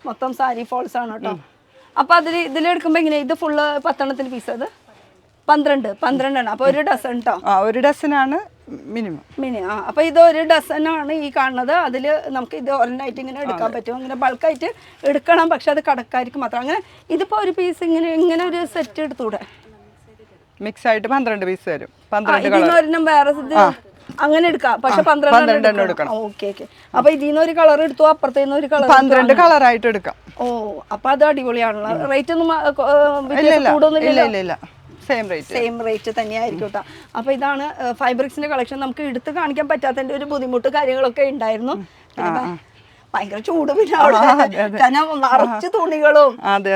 മൊത്തം സാരി ഫോൾസ് ആണ് കേട്ടോ. അപ്പൊ ഇതിലെടുക്കുമ്പോ എങ്ങനെ ഇത് ഫുള്ള് 10 എണ്ണത്തിന് പീസ്? അത് 12 ആണ്. അപ്പൊ ഒരു ഡസൺ കേട്ടോ. ഒരു ഡസനാണ് മിനിമം. അപ്പൊ ഇത് ഒരു ഡസനാണ് ഈ കാണുന്നത്. അതില് നമുക്ക് ഇത് ഒരെണ്ണായിട്ട് ഇങ്ങനെ എടുക്കാൻ പറ്റും. അങ്ങനെ ബൾക്കായിട്ട് എടുക്കണം, പക്ഷെ അത് കടക്കാർക്ക് മാത്രം. അങ്ങനെ ഇതിപ്പോ ഒരു പീസ് ഇങ്ങനെ ഒരു സെറ്റ് എടുത്തൂടെ? മിക്സ് ആയിട്ട് 12 പീസ് വരും. 12 ഒരെണ്ണം വേറെ അങ്ങനെ എടുക്കാം, പക്ഷെ 12 എടുക്കണം. ഓക്കെ. അപ്പൊ ഇതിന്ന് ഒരു കളർ എടുത്തു, അപ്പുറത്തേന്ന് ഒരു കളർ 12 കളറായിട്ട് എടുക്കാം. ഓ, അപ്പൊ അത് അടിപൊളിയാണല്ലോ. റേറ്റ് ഒന്നും ഇല്ല, സെയിം റേറ്റ് തന്നെയായിരിക്കും കേട്ടോ. അപ്പൊ ഇതാണ് ഫൈബ്രിക്സിന്റെ കളക്ഷൻ. നമുക്ക് എടുത്ത് കാണിക്കാൻ പറ്റാത്തതിന്റെ ഒരു ബുദ്ധിമുട്ട് കാര്യങ്ങളൊക്കെ ഉണ്ടായിരുന്നു. ഭയങ്കര ചൂട്, പിന്നെ കാരണം നിറച്ച് തുണികളും. അതെ.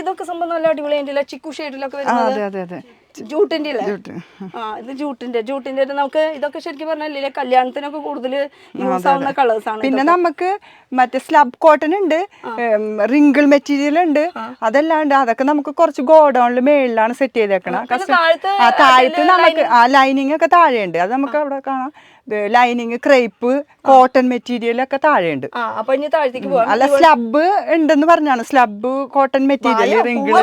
ഇതൊക്കെ സംഭവം നല്ല അടിപൊളിയായിട്ടില്ല, ചിക്കു ഷെയ്ഡിലൊക്കെ വരുന്നത്. ജൂട്ടിന്റെ അല്ലേ? ഇത് ജൂട്ടിന്റെ നമുക്ക് ഇതൊക്കെ ശരിക്കും പറഞ്ഞാൽ കല്യാണത്തിനൊക്കെ കൂടുതൽ യൂസ് ആവുന്ന കളേഴ്സ് ആണ്. പിന്നെ നമുക്ക് മറ്റേ സ്ലബ് കോട്ടൺ ഉണ്ട്, റിങ്കിൾ മെറ്റീരിയൽ ഉണ്ട്, അതെല്ലാണ്ട് അതൊക്കെ നമുക്ക് കുറച്ച് ഗോഡൌണിൽ മേളിലാണ് സെറ്റ് ചെയ്തേക്കണം. താഴത്ത് നമുക്ക് ലൈനിങ് ഒക്കെ താഴെയുണ്ട്, അത് നമുക്ക് അവിടെ കാണാം. ലൈനിങ്, ക്രേപ്പ്, കോട്ടൺ മെറ്റീരിയൽ ഒക്കെ താഴെയുണ്ട്. അല്ല, സ്ലബ് ഉണ്ടെന്ന് പറഞ്ഞാണ്. Slub cotton material, wrinkle.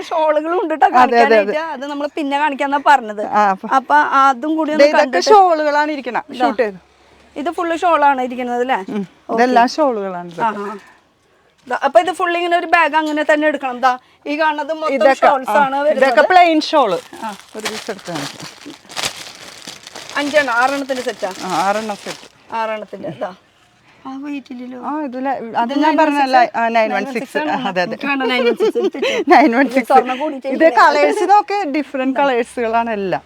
ഷോളുകളും ഉണ്ട് കേട്ടോ, അത് നമ്മൾ പിന്നെ കാണിക്കാന്നാ പറഞ്ഞത്. അപ്പൊ അതും കൂടി ഇതൊക്കെ ഷോളുകളാണ് ഇരിക്കണം. ഷൂട്ട് ചെയ്ത് ഇത് ഫുള്ള് ഷോളാണ് ഇരിക്കുന്നത് അല്ലേ? ഇതെല്ലാം ഷോളുകളാണ്. അപ്പൊ ഇത് ഫുള്ള് ഇങ്ങനെ ഒരു ബാഗ് അങ്ങനെ തന്നെ എടുക്കണം. ഈ കാണുന്നത് മൊത്തം ഷോൾസ് ആണ്. ഇതൊക്കെ പ്ലെയിൻ ഷോള്. ഒരു പീസ് എടുത്ത് 5 6 സെറ്റാ? 6 സെറ്റ്. 6 ഇത് കളേഴ്സ് നോക്കെ ഡിഫറെന്റ് കളേഴ്സുകളാണ് എല്ലാം.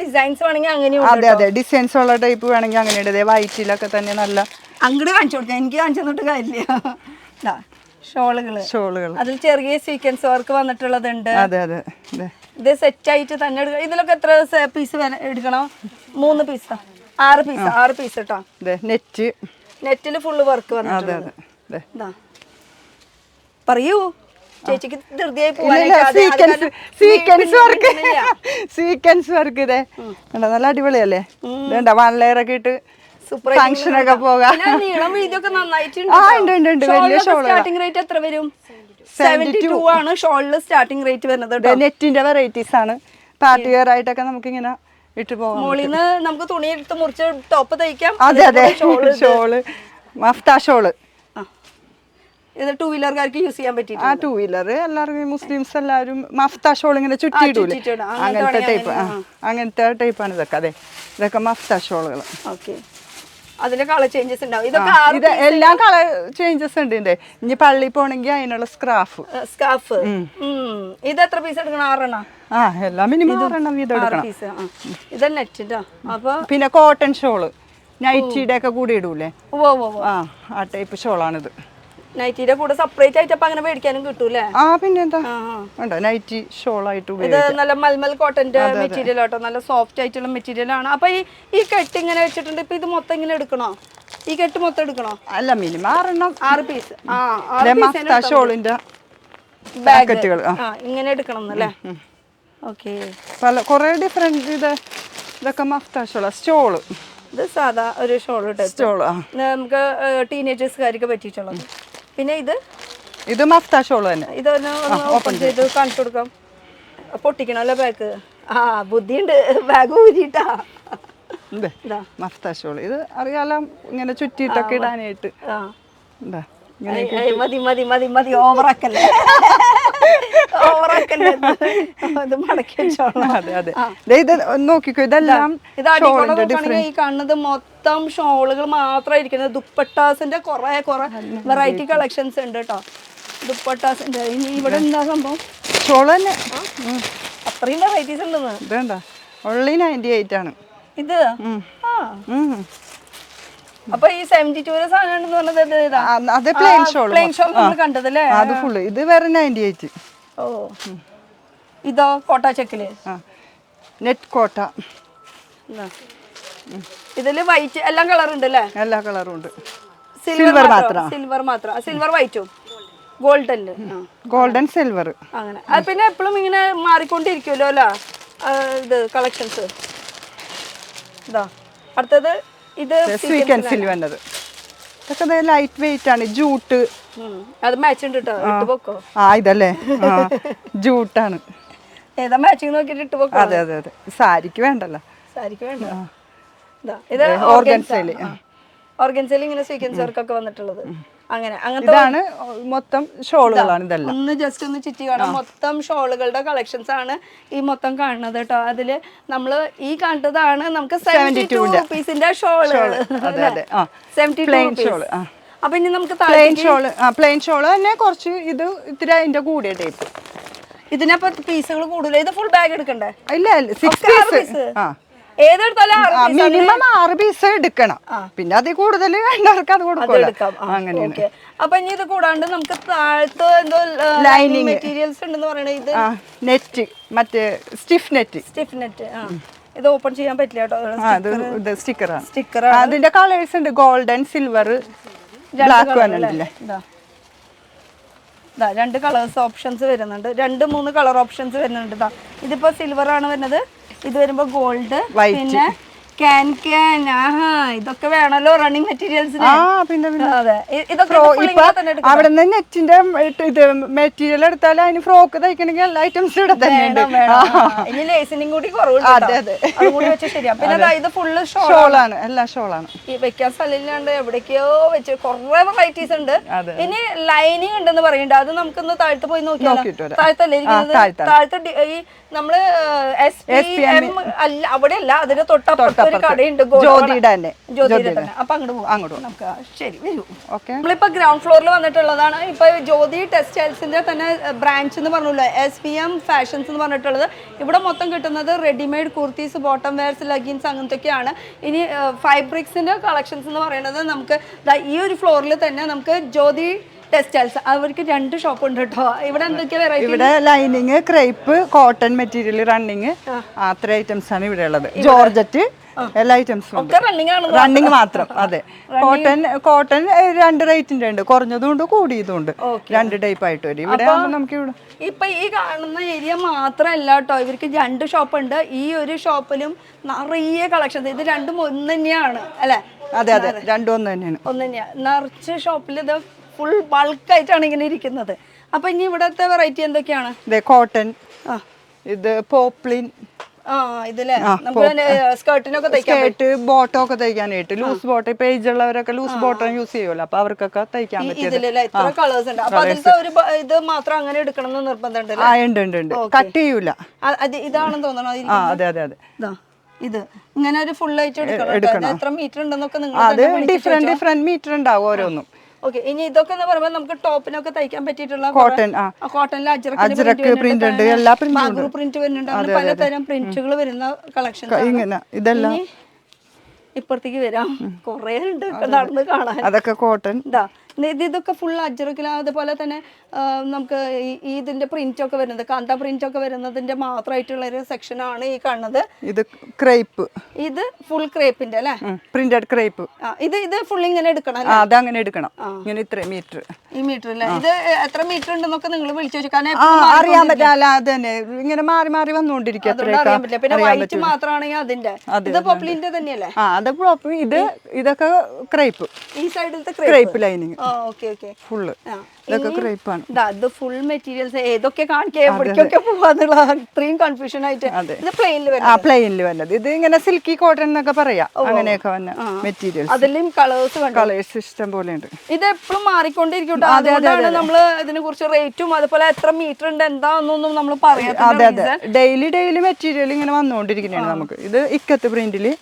ഡിസൈൻസ് വേണമെങ്കിൽ അങ്ങനെ. അതെ, ഡിസൈൻസ് ഉള്ള ടൈപ്പ് വേണമെങ്കിൽ അങ്ങനെയുണ്ട്. വൈറ്റിലൊക്കെ തന്നെ നല്ല. അങ്ങോട്ട് കാണിച്ചു കൊടുക്കാം, എനിക്ക് കാണിച്ചു തന്നിട്ട് കാര്യമില്ല. ഷോളുകൾ അതിൽ ചെറിയ സീക്വൻസ് വർക്ക് വന്നിട്ടുള്ളതുണ്ട്. ഇത് സെറ്റ് ആയിട്ട് തന്നെ എടുക്കണം. ഇതിലൊക്കെ എത്ര പീസ് എടുക്കണം? 3 പീസ്, 6 പീസ് കേട്ടോ. നെറ്റില് ഫുള്ള് വർക്ക് വന്നിട്ടുണ്ട്. പറയൂ ചേച്ചിക്ക് ധൃതിയായി സീക്വൻസ് വർക്ക്. ഇതേ നല്ല അടിപൊളിയല്ലേ? വൺ ലെയർ ഒക്കെ ഇട്ട് ഫംഗ്ഷനൊക്കെ പോകാം. സ്റ്റാർട്ടിംഗ് റേറ്റ് എത്ര വരും? 72 ആണ് ഷോളില് സ്റ്റാർട്ടിംഗ് റേറ്റ് വരുന്നത്. നെറ്റിന്റെ വെറൈറ്റീസ് ആണ്. പാർട്ടി വെയർ ആയിട്ടൊക്കെ നമുക്ക് ഇങ്ങനെ ഇട്ട് പോകാം. മോളിന്ന് നമുക്ക് തുണി എടുത്ത് മുറിച്ച് ടോപ്പ് തയ്ക്കാം. അതെ, ഷോള്, മഫ്ത ഷോള്. ഇത് 2 വീലർക്കാർക്ക് യൂസ് ചെയ്യാൻ പറ്റും. 2 വീലർ എല്ലാവർക്കും, മുസ്ലിംസ് എല്ലാവരും മഫ്ത ഷോൾ ഇങ്ങനെ ചുറ്റിയിടൂലേ, അങ്ങനത്തെ ടൈപ്പാണ് ഇതൊക്കെ. അതെ, ഇതൊക്കെ മഫ്ത ഷോളുകൾ. അതിന്റെ കളർ ചേഞ്ചസ് ഉണ്ടാവും. ഇത് എല്ലാം കളർ ചേഞ്ചസ് ഉണ്ട്. ഇനി പള്ളി പോണെങ്കിൽ അതിനുള്ള സ്കാർഫ്. ഇത് എത്ര പീസ് എടുക്കണം? 6 എണ്ണം. എല്ലാം മിനിമം 6 എണ്ണം വീതം എടുക്കണം. ഇത് നെറ്റ്. അപ്പൊ പിന്നെ കോട്ടൺ ഷോള്, നൈറ്റിയുടെ ഒക്കെ കൂടി ഇടൂലേ, ആ ടൈപ്പ് ഷോളാണിത്. നൈറ്റിയുടെ കൂടെ സെപ്പറേറ്റ് ആയിട്ട് അപ്പൊ അങ്ങനെ മേടിക്കാനും കിട്ടൂലേ? പിന്നെന്താ, നൈറ്റി ഷോൾ ആയിട്ട്. ഇത് നല്ല മൽമൽ കോട്ടന്റെ മെറ്റീരിയൽ ആട്ടോ, നല്ല സോഫ്റ്റ് ആയിട്ടുള്ള മെറ്റീരിയൽ ആണ്. അപ്പൊ ഈ കെട്ട് ഇങ്ങനെ വെച്ചിട്ടുണ്ട്. ഇപ്പൊ ഇത് മൊത്തം ഇങ്ങനെ എടുക്കണോ? ഈ കെട്ട് മൊത്തം എടുക്കണോ? അല്ല, മിനിമം 6 എണ്ണം. 6 പീസ്. ഷോളിന്റെ ബാഗുകൾ ഇങ്ങനെ എടുക്കണം എന്നല്ലേ? ഓക്കെ. കൊറേ ഡിഫറെന്റ്. ഇതൊക്കെ മഫ്ത ഷോള്. ഇത് സാധാ ഒരു ഷോള് നമുക്ക് ടീനേജേഴ്സുകാർക്ക് പറ്റിയിട്ടുള്ളത്. പിന്നെ ഇത് മഫ്ത ഷോള് തന്നെ. ഇതൊന്ന് ഓപ്പൺ ചെയ്ത് കാണിച്ചു കൊടുക്കാം. പൊട്ടിക്കണല്ലോ ബാഗ്. ബുദ്ധിയുണ്ട്, ബാഗ് ഊരിട്ടാ. മഫ്ത ഷോള് ഇത് അറിയാലോ, ഇങ്ങനെ ചുറ്റിയിട്ടൊക്കെ ഇടാനായിട്ട്. മതി മതി മതി മതി, ഓവറാക്കല്ലേ. നോക്കിക്കോ, ഇതെല്ലാം ഈ കാണുന്നത് മൊത്തം ഷോളുകൾ മാത്രമായിരിക്കുന്നത്. ദുപ്പട്ടാസിന്റെ കുറെ വെറൈറ്റി കളക്ഷൻസ് ഉണ്ട് കേട്ടോ. ദുപ്പട്ടാസിന്റെ ഇനി ഇവിടെ എന്താ സംഭവം? ഷോള് തന്നെ അത്രയും വെറൈറ്റീസ് ഉണ്ടെന്ന്. ഇതെന്താ ഓൺലി 98 ആണ് ഇത്. അപ്പൊ ഈ 72 സാധനം അത് പ്ലെയിൻ ഷോൾ നമ്മൾ കണ്ടതല്ലേ? അത് ഫുള്ള്. ഇത് വേറെ 98. ഇതോ കോട്ട ചെക്കില് നെറ്റ് കോട്ട. ഇതില് വൈറ്റ് എല്ലാം കളർ ഉണ്ട് അല്ലേ? എല്ലാ കളറും ഉണ്ട്. സിൽവർ മാത്രം. സിൽവർ വൈറ്റും ഗോൾഡ് അല്ലേ? ഗോൾഡൻ സിൽവർ അങ്ങനെ. അത് പിന്നെ എപ്പോഴും ഇങ്ങനെ മാറിക്കൊണ്ടിരിക്കുമല്ലോ അല്ലേ ഇത് കളക്ഷൻസ്. ഇതാ അടുത്തത് ഇത് സ്വീക്വൻസിൽ വന്നത്. ഇതൊക്കെ ലൈറ്റ് വെയിറ്റ് ആണ്. ജൂട്ട് അത് മാച്ച് ഉണ്ട് കേട്ടോ. ഇട്ട് പോക്കോ. ഇതല്ലേ ജൂട്ടാണ്. ഏതാ മാച്ചിങ് നോക്കിട്ട് ഇട്ട് പോക്കോ. അതെ അതെ അതെ. സാരിക്ക് വേണ്ടല്ലോ. സാരിക്ക് വേണ്ട. ഇത് ഓർഗൻസയിൽ ഇങ്ങനെ സ്വീക്വൻസ് വർക്കൊക്കെ വന്നിട്ടുള്ളത്. അങ്ങനെ അങ്ങനത്തെ ഇതാണ് മൊത്തം ഷോളുകളാണ് ഇതെല്ലാം. ഒന്ന് ജസ്റ്റ് ഒന്ന് ചുറ്റി കാണാം. മൊത്തം ഷോളുകളുടെ കളക്ഷൻസ് ആണ് ഈ മൊത്തം കാണുന്നത് കേട്ടോ. അതില് നമ്മള് ഈ കണ്ടതാണ് നമുക്ക് 72 റുപ്പീസിന്റെ ഷോള്. 72 ഷോള്. അപ്പൊ ഇനി നമുക്ക് പ്ലെയിൻ ഷോള് തന്നെ കുറച്ച് ഇത് ഇത്തിരി അതിന്റെ കൂടിയ ടൈപ്പ്. ഇതിനപ്പൊ പീസുകൾ കൂടുതൽ. ഇത് ഫുൾ ബാഗ് എടുക്കണ്ടേ? ഇല്ല 6 പീസ്. ഏതെടുത്താലും മിനിമം 6 പീസ് എടുക്കണം. പിന്നെ അതിൽ കൂടുതൽ വേണ്ടവർക്ക് അത് കൊടുക്കാം. അങ്ങനെയാണ്. അപ്പൊ ഇനി ഇത് കൂടാണ്ട് നമുക്ക് താഴത്ത് എന്തോ ലൈനിങ് മെറ്റീരിയൽസ് ഉണ്ടെന്ന് പറയണേ. ഇത് നെറ്റ് മറ്റേ സ്റ്റിഫ് നെറ്റ്. ഇത് ഓപ്പൺ ചെയ്യാൻ പറ്റില്ല കേട്ടോ. സ്റ്റിക്കർ. അതിന്റെ കളേഴ്സ് ഉണ്ട്. ഗോൾഡൻ, സിൽവർ, ബ്ലാക്ക് വന്നിട്ടില്ലേ? രണ്ട് കളേഴ്സ് ഓപ്ഷൻസ് വരുന്നുണ്ട്. 2-3 കളർ ഓപ്ഷൻസ് വരുന്നുണ്ട്. ഇതിപ്പോ സിൽവർ ആണ് വരുന്നത്. ഇത് വരുമ്പോ ഗോൾഡ്, പിന്നെ ഇതൊക്കെ വേണല്ലോ റണ്ണിങ് മെറ്റീരിയൽസിന്. അതെ ഇതൊക്കെ അവിടെ നിന്ന് നെറ്റിന്റെ ഇത് മെറ്റീരിയൽ എടുത്താൽ അതിന് ഫ്രോക്ക് തയ്ക്കണമെങ്കിൽ എല്ലാ ഐറ്റംസും ഇവിടെ തന്നെ. ഇനി ലേസിനും കൂടി കുറവുണ്ട്. ശരിയാ. പിന്നെ ഇത് ഫുള്ള് ഷോളാണ്. എല്ലാ ഷോളാണ്. ഈ വെക്കാൻ സ്ഥലമില്ലാണ്ട് എവിടേക്കോ വെച്ച് കുറെ വെറൈറ്റീസ് ഉണ്ട്. ഇനി ലൈനിങ് ഉണ്ടെന്ന് പറയുന്നുണ്ട്. അത് നമുക്കൊന്ന് താഴത്ത് പോയി നോക്കിയാലോ? താഴത്തല്ലേ ഇരിക്കുന്നത്? താഴത്ത് ഈ നമ്മള് SPM അല്ല, അവിടെ അല്ല, അതിന്റെ തൊട്ടപ്പുറത്ത് ഒരു കടയുണ്ട് ജ്യോതിയുടെ തന്നെ. അപ്പൊ അങ്ങോട്ട് പോകാം നമുക്ക്. ശരി, വരൂ. നമ്മളിപ്പോ ഗ്രൗണ്ട് ഫ്ലോറിൽ വന്നിട്ടുള്ളതാണ്. ഇപ്പൊ ജ്യോതി ടെക്സ്റ്റൈൽസിന്റെ തന്നെ ബ്രാഞ്ച് എന്ന് പറഞ്ഞല്ലോ, SPM ഫാഷൻസ് എന്ന് പറഞ്ഞിട്ടുള്ളത്. ഇവിടെ മൊത്തം കിട്ടുന്നത് readymade kurtis, bottom wears, leggings അങ്ങനത്തെയൊക്കെയാണ്. ഇനി ഫാബ്രിക്സിന്റെ കളക്ഷൻസ് എന്ന് പറയുന്നത് നമുക്ക് ഈ ഒരു ഫ്ലോറിൽ തന്നെ നമുക്ക് ജ്യോതി ടെക്സ്റ്റൈൽസ്, അവർക്ക് 2 ഷോപ്പ് ഉണ്ട് കേട്ടോ. ഇവിടെ എന്തൊക്കെയാ വെറൈറ്റി? ഇവിടെ lining, crepe, cotton material, running, അത്ര ഐറ്റംസ് ആണ് ഇവിടെ ഉള്ളത്. ജോർജറ്റ് എല്ലാ ഐറ്റംസും ഉണ്ട്. റണ്ണിങ് മാത്രം. അതെ. കോട്ടൺ 2 റേറ്റിന്റെ ഉണ്ട്. കുറഞ്ഞതും ഉണ്ട്, കൂടിയതും ഉണ്ട്. 2 ടൈപ്പ് ആയിട്ട് വരും. ഇവിടെ നമുക്ക് ഇവിടെ ഇപ്പൊ ഈ കാണുന്ന ഏരിയ മാത്രമല്ല കേട്ടോ, ഇവർക്ക് 2 ഷോപ്പ് ഉണ്ട്. ഈ ഒരു ഷോപ്പിലും നിറയെ കളക്ഷൻ. ഇത് രണ്ടും ഒന്ന് തന്നെയാണ് അല്ലെ? അതെ അതെ, രണ്ടും ഒന്ന് തന്നെയാണ്. ഒന്ന് തന്നെയാണ്. നിറച്ച് ഷോപ്പിൽ ഇത് ഫുൾ ബൾക്കായിട്ടാണ് ഇങ്ങനെ ഇരിക്കുന്നത്. അപ്പൊ ഇനി ഇവിടത്തെ വെറൈറ്റി എന്തൊക്കെയാണ്? കോട്ടൺ, ഇത് പോപ്ലിൻ, സ്കേർട്ട് ബോട്ടൊക്കെ തയ്ക്കാനായിട്ട് ലൂസ് ബോട്ട്, ഇപ്പൊ ഏജ് ഉള്ളവരൊക്കെ ലൂസ് ബോട്ടം യൂസ് ചെയ്യുമല്ലോ. അപ്പൊ അവർക്കൊക്കെ തയ്ക്കാൻ ഇത്ര കളേഴ്സ് ഉണ്ട്. അപ്പൊ അതിലത്തെ ഒരു ഇത് മാത്രം അങ്ങനെ എടുക്കണം എന്ന് നിർബന്ധമുണ്ട്? ഉണ്ട്. കട്ട് ചെയ്യൂല. ഇതാണെന്ന് തോന്നണോ? അതെ അതെ അതെ. ഇത് ഇങ്ങനെ ഒരു ഫുൾ ആയിട്ട് എടുക്കണം. എത്ര മീറ്റർ ഉണ്ടെന്നൊക്കെ അത് ഡിഫറെന്റ് മീറ്റർ ഉണ്ടാവും ഓരോന്നും. ഓക്കെ. ഇനി ഇതൊക്കെ എന്ന് പറയുമ്പോൾ നമുക്ക് ടോപ്പിനൊക്കെ തയ്ക്കാൻ പറ്റിയിട്ടുള്ള കോട്ടണിൽ അജ്രക്ക് പ്രിന്റ് ഉണ്ട്, എല്ലാ പ്രിന്റ് വരുന്നുണ്ട്. അങ്ങനെ പലതരം പ്രിന്റുകൾ വരുന്ന കളക്ഷൻ. ഇതെല്ലാം ഇപ്പുറത്തേക്ക് വരാം. കൊറേ ഉണ്ട് നടന്ന് കാണാൻ. അതൊക്കെ കോട്ടൺ. ഇതൊക്കെ ഫുൾ അജ്രക്കില. അതുപോലെ തന്നെ നമുക്ക് ഇതിന്റെ പ്രിന്റ് ഒക്കെ വരുന്നത്, കാന്ത പ്രിന്റ് ഒക്കെ വരുന്നതിന്റെ മാത്രമായിട്ടുള്ള ഒരു സെക്ഷൻ ആണ് ഈ കാണുന്നത്. ഇത് ക്രേപ്പ്. ഇത് ഫുൾ ക്രേപ്പിന്റെ അല്ലേ? Printed crepe. ഇത് ഫുൾ ഇങ്ങനെ എടുക്കണം. അത് അങ്ങനെ എടുക്കണം. ഇങ്ങനെ ഇത്ര മീറ്റർ. ഈ മീറ്റർ അല്ലേ? ഇത് എത്ര മീറ്റർ ഉണ്ടെന്നൊക്കെ നിങ്ങൾ വിളിച്ചു വെച്ചാൽ അറിയാൻ പറ്റില്ല. അത് തന്നെ ഇങ്ങനെ മാറി മാറി വന്നുകൊണ്ടിരിക്കും. അറിയാൻ പറ്റില്ല. പിന്നെ വൈറ്റ് മാത്രമാണെങ്കിൽ അതിന്റെ. ഇത് പോപ്ലിന്റെ തന്നെയല്ലേ? ഇതൊക്കെ ക്രേപ്പ്. ഈ സൈഡിലത്തെ ക്രേപ്പ് ലൈനിങ്. ഫുള്ള് ഇത് ഫുൾ മെറ്റീരിയൽസ് ഏതൊക്കെ കാണിക്കുക, എവിടേക്കൊക്കെ പോവാന്നുള്ള അത്രയും കൺഫ്യൂഷൻ ആയിട്ട്. ഇത് പ്ലെയിനിൽ വരുന്നത്. ഇത് ഇങ്ങനെ സിൽക്കി കോട്ടൺ എന്നൊക്കെ പറയാം. അങ്ങനെയൊക്കെ വന്ന മെറ്റീരിയൽസ്. അതിലും കളേഴ്സ് ഇഷ്ടം പോലെ ഉണ്ട്. ഇത് എപ്പോഴും മാറിക്കൊണ്ടിരിക്കും. അതുകൊണ്ടാണ് നമ്മള് ഇതിനെ കുറിച്ച് റേറ്റും അതുപോലെ എത്ര മീറ്റർ ഉണ്ട് എന്താന്നൊന്നും നമ്മൾ പറയാം. ഡെയിലി മെറ്റീരിയൽ ഇങ്ങനെ വന്നുകൊണ്ടിരിക്കുന്നതാണ് നമുക്ക്. ഇത് ഇക്കത്ത് പ്രിന്റില്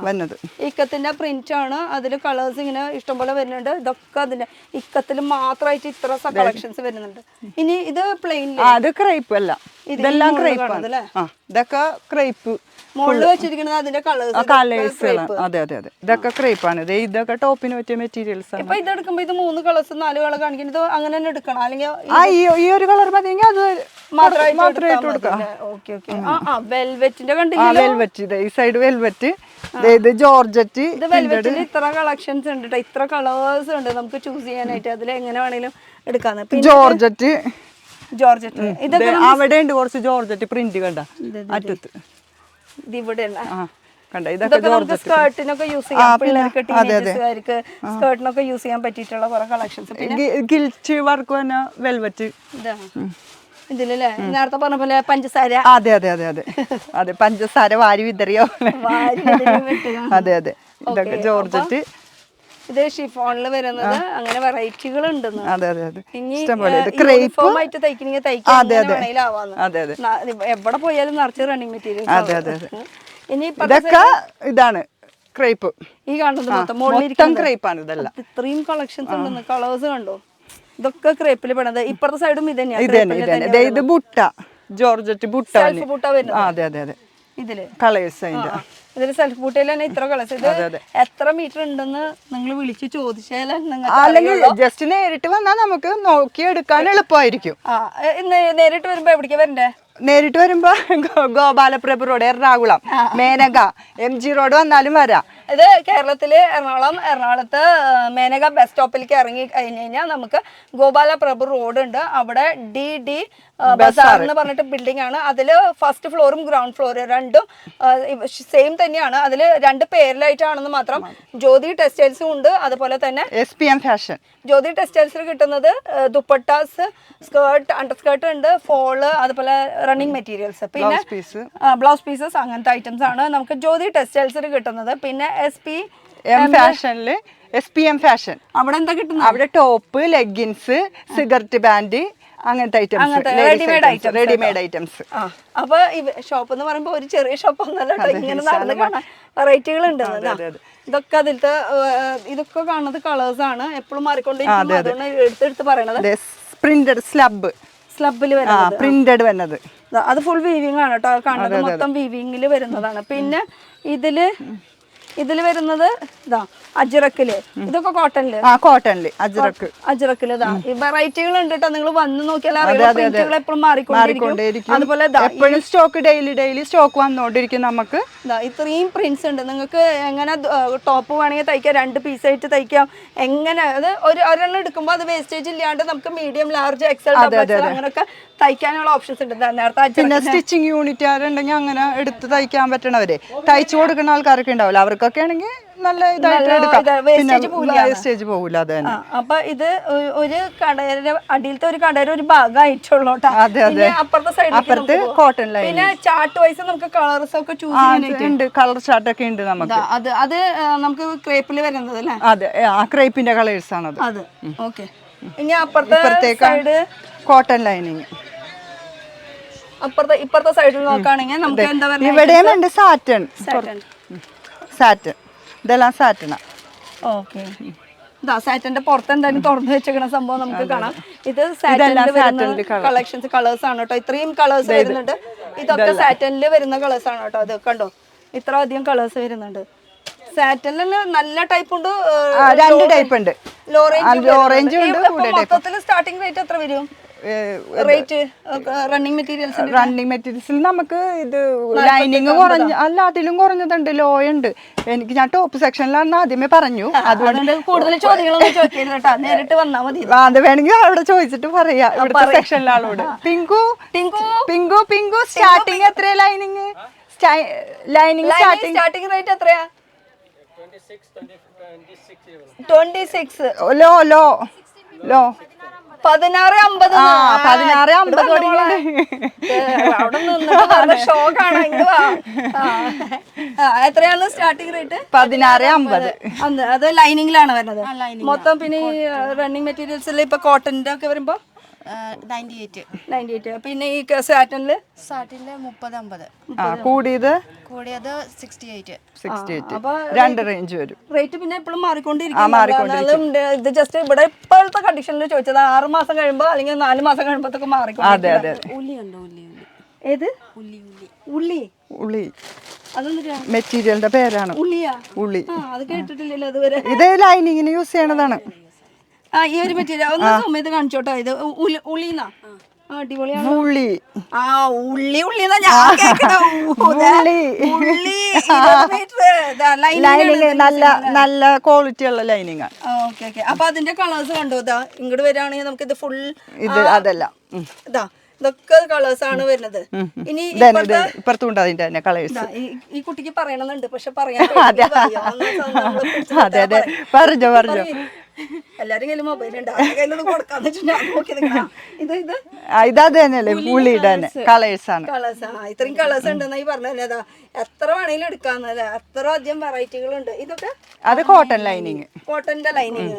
വന്നത്. ഇക്കത്തിന്റെ പ്രിന്റ് ആണ്. അതിൽ കളേഴ്സ് ഇങ്ങനെ ഇഷ്ടംപോലെ വരുന്നുണ്ട്. ഇതൊക്കെ അതിന്റെ ഇക്കത്തിൽ മാത്രമായിട്ട് ഇത്ര കളക്ഷൻസ് വരുന്നുണ്ട്. ഇനി ഇത് പ്ലെയിൻ, അത് ക്രേപ്പ് അല്ല, ഇതെല്ലാം ക്രേപ്പ് ആണ്. ഇതൊക്കെ ക്രേപ്പ് മുകളിൽ വെച്ചിരിക്കുന്നത് അതിന്റെ കളേഴ്സ്. അതെ അതെ അതെ, ഇതൊക്കെ ക്രേപ്പാണ്. ഇതൊക്കെ ടോപ്പിന് പറ്റിയ മെറ്റീരിയൽസ് ആണ്. ഇപ്പൊ ഇത് എടുക്കുമ്പോ ഇത് 3 കളേഴ്സ് 4 കളർ കാണിക്കുന്നത് അങ്ങനെ തന്നെ എടുക്കണം, അല്ലെങ്കിൽ ഈ ഒരു കളർ മതിയെങ്കിൽ അത് മാത്രമായിട്ട് കൊടുക്കാം. വെൽവെറ്റിന്റെ വെൽവെറ്റ്, ഈ സൈഡ് വെൽവെറ്റ്, ഇത് ജോർജറ്റ്. ഇത് വെൽവെറ്റിൽ ഇത്ര കളക്ഷൻസ് ഉണ്ട് കേട്ടോ, ഇത്ര കളേഴ്സ് ഉണ്ട് നമുക്ക് ചൂസ് ചെയ്യാനായിട്ട്. അതിൽ എങ്ങനെ വേണേലും എടുക്കാന്ന്. ജോർജറ്റ് ഇതൊക്കെ അവിടെ ഉണ്ട് കുറച്ച് ജോർജറ്റ് പ്രിന്റ് കണ്ട അറ്റത്ത്. ഇവിടെ ഇതൊക്കെ സ്കേർട്ടിനൊക്കെ യൂസ് ചെയ്യാം, പിള്ളേർക്ക് ടീനേജേഴ്സുകാർക്ക് സ്കേർട്ടിനൊക്കെ യൂസ് ചെയ്യാൻ പറ്റിയിട്ടുള്ള കുറെ കളക്ഷൻസ്. പിന്നെ ഗിൽച്ച് വർക്ക് തന്നെ വെൽവെറ്റ്. ഇതിലല്ലേ നേരത്തെ പറഞ്ഞ പോലെ പഞ്ചസാര. അതെ അതെ അതെ അതെ അതെ, പഞ്ചസാര വാരി വിതറിയോ. അതെ അതെ, ഇതൊക്കെ ജോർജറ്റ്. ഇത് ഷിഫോണില് വരുന്നത് അങ്ങനെ വെറൈറ്റികൾ ഉണ്ടെന്ന്. അതെ അതെ അതെ, ഇനി ക്രേപ്പ് ആയിട്ട് തയ്ക്കണമെങ്കിൽ തയ്ക്കാൻ എവിടെ പോയാലും നിറച്ച് റണ്ണിങ് മെറ്റീരിയൽസ്. അതെ അതെ അതെ, ഇനി ഇതൊക്കെ ഇതാണ് ക്രേപ്പ്. ഈ കാണുന്നത് മൊത്തം ക്രേപ്പാണ്. ഇതെല്ലാം ഇത്രയും കളക്ഷൻസ് ഉണ്ടെന്ന്. കളേഴ്സ് കണ്ടോ, ഇതൊക്കെ ക്രേപ്പിൽ പെടുന്നത്. ഇപ്പുറത്തെ സൈഡും ഇത് ഇത് ബുട്ട, ജോർജറ്റ് ബുട്ട. അതെ അതെ അതെ, ഇതില് കളേഴ്സ് അതിന്റെ. ഇതില് സെൽഫ് ബൂട്ടയിൽ തന്നെ ഇത്ര കളേഴ്സ്. ഇത് എത്ര മീറ്റർ ഉണ്ടെന്ന് നിങ്ങൾ വിളിച്ച് ചോദിച്ചാൽ അല്ലെങ്കിൽ ജസ്റ്റ് നേരിട്ട് വന്നാൽ നമുക്ക് നോക്കി എടുക്കാൻ എളുപ്പമായിരിക്കും. നേരിട്ട് വരുമ്പോ എവിടേക്കാ വരണ്ടേ? നേരിട്ട് വരുമ്പോ Gopalaprabhu road, Ernakulam Menaka MG road വന്നാലും വരാം. ഇത് കേരളത്തില് എറണാകുളത്ത് മേനക ബസ് സ്റ്റോപ്പിലേക്ക് ഇറങ്ങി കഴിഞ്ഞ് കഴിഞ്ഞാൽ നമുക്ക് ഗോപാലപ്രഭു റോഡ് ഉണ്ട്. അവിടെ DD ബസാർ എന്ന് പറഞ്ഞിട്ട് ബിൽഡിംഗ് ആണ്. അതില് ഫസ്റ്റ് ഫ്ലോറും ഗ്രൗണ്ട് ഫ്ലോറും രണ്ടും സെയിം തന്നെയാണ്. അതില് 2 പേരിലായിട്ടാണെന്ന് മാത്രം. ജ്യോതി ടെക്സ്റ്റൈൽസും ഉണ്ട്, അതുപോലെ തന്നെ SPM ഫാഷൻ. ജ്യോതി ടെക്സ്റ്റൈൽസിൽ കിട്ടുന്നത് ദുപ്പട്ടാസ്, സ്കേർട്ട്, അണ്ടർ സ്കേർട്ട് ഉണ്ട്, ഫോള്, അതുപോലെ റണ്ണിങ് മെറ്റീരിയൽസ്, പിന്നെ ബ്ലൗസ് പീസസ്, അങ്ങനത്തെ ഐറ്റംസ് ആണ് നമുക്ക് ജ്യോതി ടെക്സ്റ്റൈൽസിൽ കിട്ടുന്നത്. പിന്നെ SPM ഫാഷൻ അവിടെ എന്താ കിട്ടുന്നത്? അവിടെ ടോപ്പ്, ലെഗിൻസ്, സിഗരറ്റ് ബാൻഡ്, അങ്ങനത്തെ ഐറ്റംസ്, റെഡിമെയ്ഡ് ഐറ്റംസ്. അപ്പൊ ഷോപ്പ് എന്ന് പറയുമ്പോ ഒരു ചെറിയ ഷോപ്പ് ഒന്നല്ല കേട്ടോ, ഇങ്ങനെ നടന്ന് കാണാൻ വെറൈറ്റികൾ ഉണ്ട്. ഇതൊക്കെ അതിലത്തെ ഇതൊക്കെ കാണുന്നത് കളേഴ്സ് ആണ്, എപ്പോഴും മാറിക്കൊണ്ടിരിക്കും. അതുകൊണ്ട് എടുത്തെടുത്ത് പറയണത്. പ്രിന്റഡ് സ്ലബിൽ വരുന്നത്, പ്രിന്റഡ് വരുന്നത്, അത് ഫുൾ വീവിംഗ് ആണ് കേട്ടോ കാണുന്നത്, മൊത്തം വീവിംഗിൽ വരുന്നതാണ്. പിന്നെ ഇതില് വരുന്നത് ഇതാ അജ്രക്കില്, ഇതൊക്കെ കോട്ടണില് അജ്രക്കില് ഇതാ ഈ വെറൈറ്റികൾ ഉണ്ട് കേട്ടോ. നിങ്ങൾ വന്ന് നോക്കിയാൽ അറിയാം, എപ്പോഴും മാറിക്കൊണ്ടിരിക്കും. അതുപോലെ ഡെയിലി സ്റ്റോക്ക് വന്നോണ്ടിരിക്കും. നമുക്ക് ഇത്രയും പ്രിന്റ്സ് ഉണ്ട്. നിങ്ങൾക്ക് എങ്ങനെ ടോപ്പ് വേണമെങ്കിൽ തയ്ക്കാം, 2 പീസായിട്ട് തയ്ക്കാം. എങ്ങനെ അത് ഒരെണ്ണം എടുക്കുമ്പോൾ അത് വേസ്റ്റേജ് ഇല്ലാണ്ട് നമുക്ക് മീഡിയം, ലാർജ്, XL, XL അങ്ങനെയൊക്കെ തയ്ക്കാനുള്ള ഓപ്ഷൻസ് ഉണ്ട്. നേരത്തെ പിന്നെ സ്റ്റിച്ചിങ് യൂണിറ്റ് ആരുണ്ടെങ്കിൽ അങ്ങനെ എടുത്ത് തയ്ക്കാൻ പറ്റണവരെ, തയ്ച്ചു കൊടുക്കുന്ന ആൾക്കാരൊക്കെ ഉണ്ടാവില്ല, അവർക്കൊക്കെ ആണെങ്കിൽ നല്ല ഇതായിട്ട് എടുക്കാം. വേസ്റ്റേജ് പോകില്ല. അത് തന്നെ. അപ്പൊ ഇത് ഒരു കടയുടെ അടിയിലത്തെ ഒരു കടയുടെ ഒരു ഭാഗമായിട്ടുള്ളോട്ടാ. അപ്പുറത്തെ സൈഡിൽ കോട്ടൺ ലൈൻ. പിന്നെ ചാർട്ട് വൈസ് നമുക്ക് കളേഴ്സ് ഒക്കെ ചൂസ് ചെയ്യാനായിട്ട് കളർ ചാർട്ട് ഒക്കെ ഉണ്ട് നമുക്ക്. അത് നമുക്ക് ക്രേപ്പിൽ വരുന്നത് അല്ലേ? അതെ, ആ ക്രേപ്പിന്റെ കളേഴ്സ് ആണ് അത്. ഓക്കെ, ഇനി അപ്പുറത്തെ സൈഡ് കോട്ടൺ ലൈനിങ്. ഇപ്പുറത്തെ സൈഡിൽ നോക്കുകയാണെങ്കിൽ നമുക്ക് എന്താ പറയുക, ഇവിടെയും ഉണ്ട് സാറ്റൺ. ഇതെല്ലാം സാറ്റണ. ഓക്കെ, സാറ്റന്റെ പുറത്ത് എന്തായാലും തുറന്നു വെച്ചേക്കണ സംഭവം നമുക്ക് കാണാം. ഇത് സാറ്റനിൽ കളക്ഷൻസ്, കളേഴ്സ് ആണ് കേട്ടോ. ഇത്രയും കളേഴ്സ് വരുന്നുണ്ട്. ഇതൊക്കെ സാറ്റനിൽ വരുന്ന കളേഴ്സ് ആണ് കേട്ടോ. അത് കണ്ടോ, ഇത്ര അധികം കളേഴ്സ് വരുന്നുണ്ട്. സാറ്റനിൽ നല്ല ടൈപ്പ് ഉണ്ട്, 2 ടൈപ്പ് ഉണ്ട്. ലോ റേഞ്ച് മൊത്തത്തിൽ സ്റ്റാർട്ടിംഗ് റേറ്റ് എത്ര വരും? റണ്ണിങ് മെറ്റീരിയൽസിൽ നമുക്ക് ഇത് ലൈനിങ് അതിലും കുറഞ്ഞതുണ്ട്, ലോ ഉണ്ട്. ഞാൻ ടോപ്പ് സെക്ഷനിലാണെന്ന് ആദ്യമേ പറഞ്ഞു. അതുകൊണ്ട് കൂടുതൽ ചോദ്യങ്ങളൊന്നും ചോദിക്കരുത്, നേരിട്ട് വന്നാൽ മതി. അത് വേണമെങ്കിൽ അവിടെ ചോദിച്ചിട്ട് പറയാ, ഇവിടുത്തെ സെക്ഷനിലെ ആളോട്. പിങ്കു സ്റ്റാർട്ടിങ് എത്രയാ? ലൈനിങ് സ്റ്റാർട്ടിംഗ് റേറ്റ് എത്രയാ? 26. ലോ 1650. അവിടെ നിന്നിട്ട് ഷോക്കാണ്. എത്രയാണ് സ്റ്റാർട്ടിംഗ് റേറ്റ്? 1650. അത് ലൈനിങ്ങിലാണ് വരുന്നത് മൊത്തം. പിന്നെ ഈ റണ്ണിങ് മെറ്റീരിയൽസിൽ ഇപ്പൊ കോട്ടന്റെ ഒക്കെ വരുമ്പോ 98. പിന്നെ ഈ സാറ്റനില് 30-50. കൂടിയത് 68. അപ്പൊ 2 റേഞ്ച് വരും. റേറ്റ് പിന്നെ എപ്പോഴും മാറിക്കൊണ്ടിരിക്കും. ഇത് ജസ്റ്റ് ഇവിടെ ഇപ്പോഴത്തെ കണ്ടീഷനിൽ ചോദിച്ചത്. 6 മാസം കഴിയുമ്പോ അല്ലെങ്കിൽ 4 മാസം കഴിയുമ്പോഴത്തേക്ക് മാറിക്കൊണ്ടിരിക്കും. ഉള്ളി ഉണ്ടോ? ഏത് ഉള്ളി ഉള്ളി ഉള്ളി അതെന്തിനാ മെറ്റീരിയലിന്റെ പേരാണ് ഉള്ളിയാ ഉള്ളി. അത് കേട്ടിട്ടില്ലല്ലോ അതുവരെ. ഇത് ലൈനിങ്ങിന് യൂസ് ചെയ്യണതാണ്. ഈ ഒരു മെറ്റീരിയൽ ഒന്ന് സമയത്ത് കാണിച്ചോട്ടോ. ഇത് ഉള്ളിന്നാ അടിപൊളിയാണ്. ഉള്ളി ഉള്ളിന്നാ ഞാൻ കേക്കണ. ലൈനിങ് നല്ല ക്വാളിറ്റി ഉള്ള ലൈനിങ് ആണ്. Okay okay. അപ്പൊ അതിന്റെ കളേഴ്സ് കണ്ടോ? ഇതാ ഇങ്ങോട്ട് വരികയാണെങ്കിൽ നമുക്ക് ഇത് ഫുൾ ഇത് അതല്ല ഇതാ ഇതൊക്കെ കളേഴ്സ് ആണ് വരുന്നത്. ഇനി ഇപ്പുറത്തുണ്ട് അതിന്റെ തന്നെ കളേഴ്സ്. ഈ കുട്ടിക്ക് പറയണമെന്നുണ്ട്, പക്ഷെ പറയാൻ അതെ അതെ പറഞ്ഞു പറഞ്ഞു. എല്ലാരും കയ്യിലും മൊബൈൽ ഉണ്ട്, കയ്യിലൊന്നും കൊടുക്കാന്ന് വെച്ചാൽ ഞാൻ നോക്കി നിൽക്കണം. ഇത് അത് തന്നെയല്ലേ ഉള്ളിയുടെ തന്നെ കളേഴ്സ് ആണ്. കളേഴ്സ് ഇത്രയും കളേഴ്സ് ഉണ്ടെന്നാ ഈ പറഞ്ഞല്ലേ. അതാ എത്ര വേണേലും എടുക്കാന്നല്ലേ, അത്ര അധികം വെറൈറ്റികളുണ്ട്. ഇതൊക്കെ അത് കോട്ടൺ ലൈനിങ്, കോട്ടന്റെ ലൈനിങ്.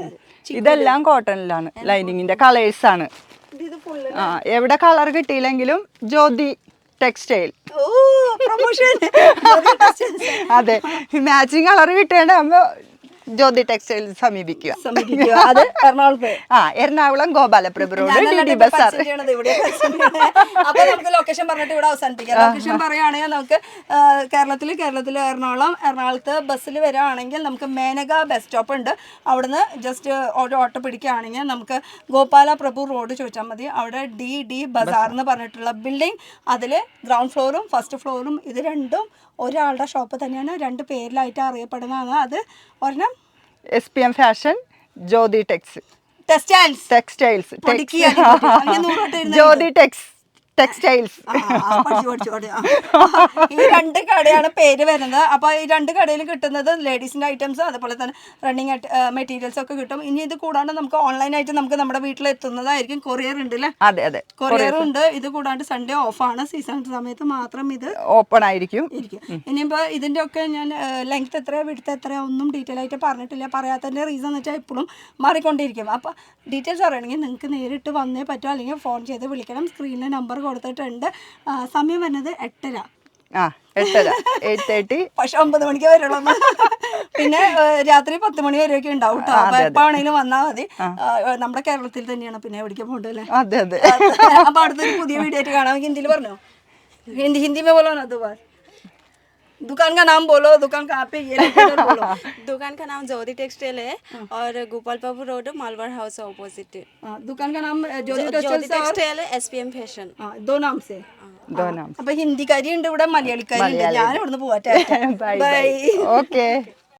ഇതെല്ലാം കോട്ടണിലാണ് ലൈനിങ്ങിന്റെ കളേഴ്സ് ആണ്. ഇത് ഫുള്ള് എവിടെ കളർ കിട്ടിയില്ലെങ്കിലും ജ്യോതി ടെക്സ്റ്റൈൽ. പ്രൊമോഷൻ. അതെ, മാച്ചിങ് കളർ കിട്ടേണ്ട ജ്യോതി ടെക്സ്റ്റൈൽ സമീപിക്കുക. അത് എറണാകുളത്ത്. Ernakulam Gopalaprabhu road DD Bazaar. അപ്പൊ നമുക്ക് ലൊക്കേഷൻ പറഞ്ഞിട്ട് ഇവിടെ അവസാനിപ്പിക്കാം. ലൊക്കേഷൻ പറയുകയാണെങ്കിൽ നമുക്ക് കേരളത്തില് എറണാകുളത്ത് ബസ്സിൽ വരികയാണെങ്കിൽ നമുക്ക് മേനക ബസ് സ്റ്റോപ്പ് ഉണ്ട്. അവിടുന്ന് ജസ്റ്റ് ഒരു ഓട്ടോ പിടിക്കുകയാണെങ്കിൽ നമുക്ക് ഗോപാലപ്രഭു റോഡ് ചോദിച്ചാൽ മതി. അവിടെ DD ബസാർ എന്ന് പറഞ്ഞിട്ടുള്ള ബിൽഡിംഗ്, അതിൽ ഗ്രൗണ്ട് ഫ്ലോറും ഫസ്റ്റ് ഫ്ലോറും ഇത് രണ്ടും ഒരാളുടെ ഷോപ്പ് തന്നെയാണ്. 2 പേരിലായിട്ട് അറിയപ്പെടുന്നതാണ്. അത് ഒരെണ്ണം SPM fashion, Jyothi textiles. Jyothi textiles. ഈ 2 കടയാണ് പേര് വരുന്നത്. അപ്പൊ ഈ 2 കടയിൽ കിട്ടുന്നത് ലേഡീസിന്റെ ഐറ്റംസ്, അതുപോലെ തന്നെ റണ്ണിങ് മെറ്റീരിയൽസ് ഒക്കെ കിട്ടും. ഇനി ഇത് കൂടാണ്ട് നമുക്ക് ഓൺലൈനായിട്ട് നമുക്ക് നമ്മുടെ വീട്ടിൽ എത്തുന്നതായിരിക്കും. കൊറിയർ ഉണ്ട് അല്ലേ? അതെ അതെ, കൊറിയർ ഉണ്ട്. ഇത് കൂടാണ്ട് സൺഡേ ഓഫാണ്. സീസൺ സമയത്ത് മാത്രം ഇത് ഓപ്പൺ ആയിരിക്കും. ഇനിയിപ്പോ ഇതിന്റെ ഒക്കെ ഞാൻ ലെങ്ത് എത്രയാ വിഡ്ത്ത് എത്രയാ ഒന്നും ഡീറ്റെയിൽ ആയിട്ട് പറഞ്ഞിട്ടില്ല. പറയാത്തതിന്റെ റീസൺ എന്ന് വെച്ചാൽ എപ്പോഴും മാറിക്കൊണ്ടിരിക്കും. അപ്പൊ ഡീറ്റെയിൽസ് അറിയണമെങ്കിൽ നിങ്ങൾക്ക് നേരിട്ട് വന്നേ പറ്റൂ, അല്ലെങ്കിൽ ഫോൺ ചെയ്ത് വിളിക്കണം. സ്ക്രീനിൽ നമ്പർ കൊടുത്തിട്ടുണ്ട്. സമയം വരുന്നത് 8:30. 8:30. പക്ഷെ 9 മണിക്ക് വരുള്ളൂ. പിന്നെ രാത്രി 10 മണി വരെയൊക്കെ ഉണ്ടാവും കേട്ടോ. അപ്പൊ എപ്പാണെങ്കിലും വന്നാൽ മതി. നമ്മുടെ കേരളത്തിൽ തന്നെയാണ്, പിന്നെ എവിടേക്ക് പോകണ്ടല്ലേ. അതെ അതെ. അപ്പൊ അടുത്തൊരു പുതിയ വീഡിയോ ആയിട്ട് കാണാം. ഹിന്ദിയിൽ പറഞ്ഞോ, ഹിന്ദി में बोलो ना दोबारा. दुकान का नाम बोलो, दुकान कहाँ पे ये बोलो. दुकान का नाम ज्योति टेक्सटाइल है और गोपालपुर रोड मालवाड़ हाउस ऑपोजिट. दुकान का नाम ज्योति टेक्सटाइल है, SPM फैशन. 2 नाम से. അപ്പൊ ഹിന്ദിക്കാരി ഉണ്ട് ഇവിടെ, മലയാളിക്കാരി ഉണ്ട്. ഞാൻ ഇവിടുന്ന് പോവാട്ടെ. ബൈ. ഓക്കെ.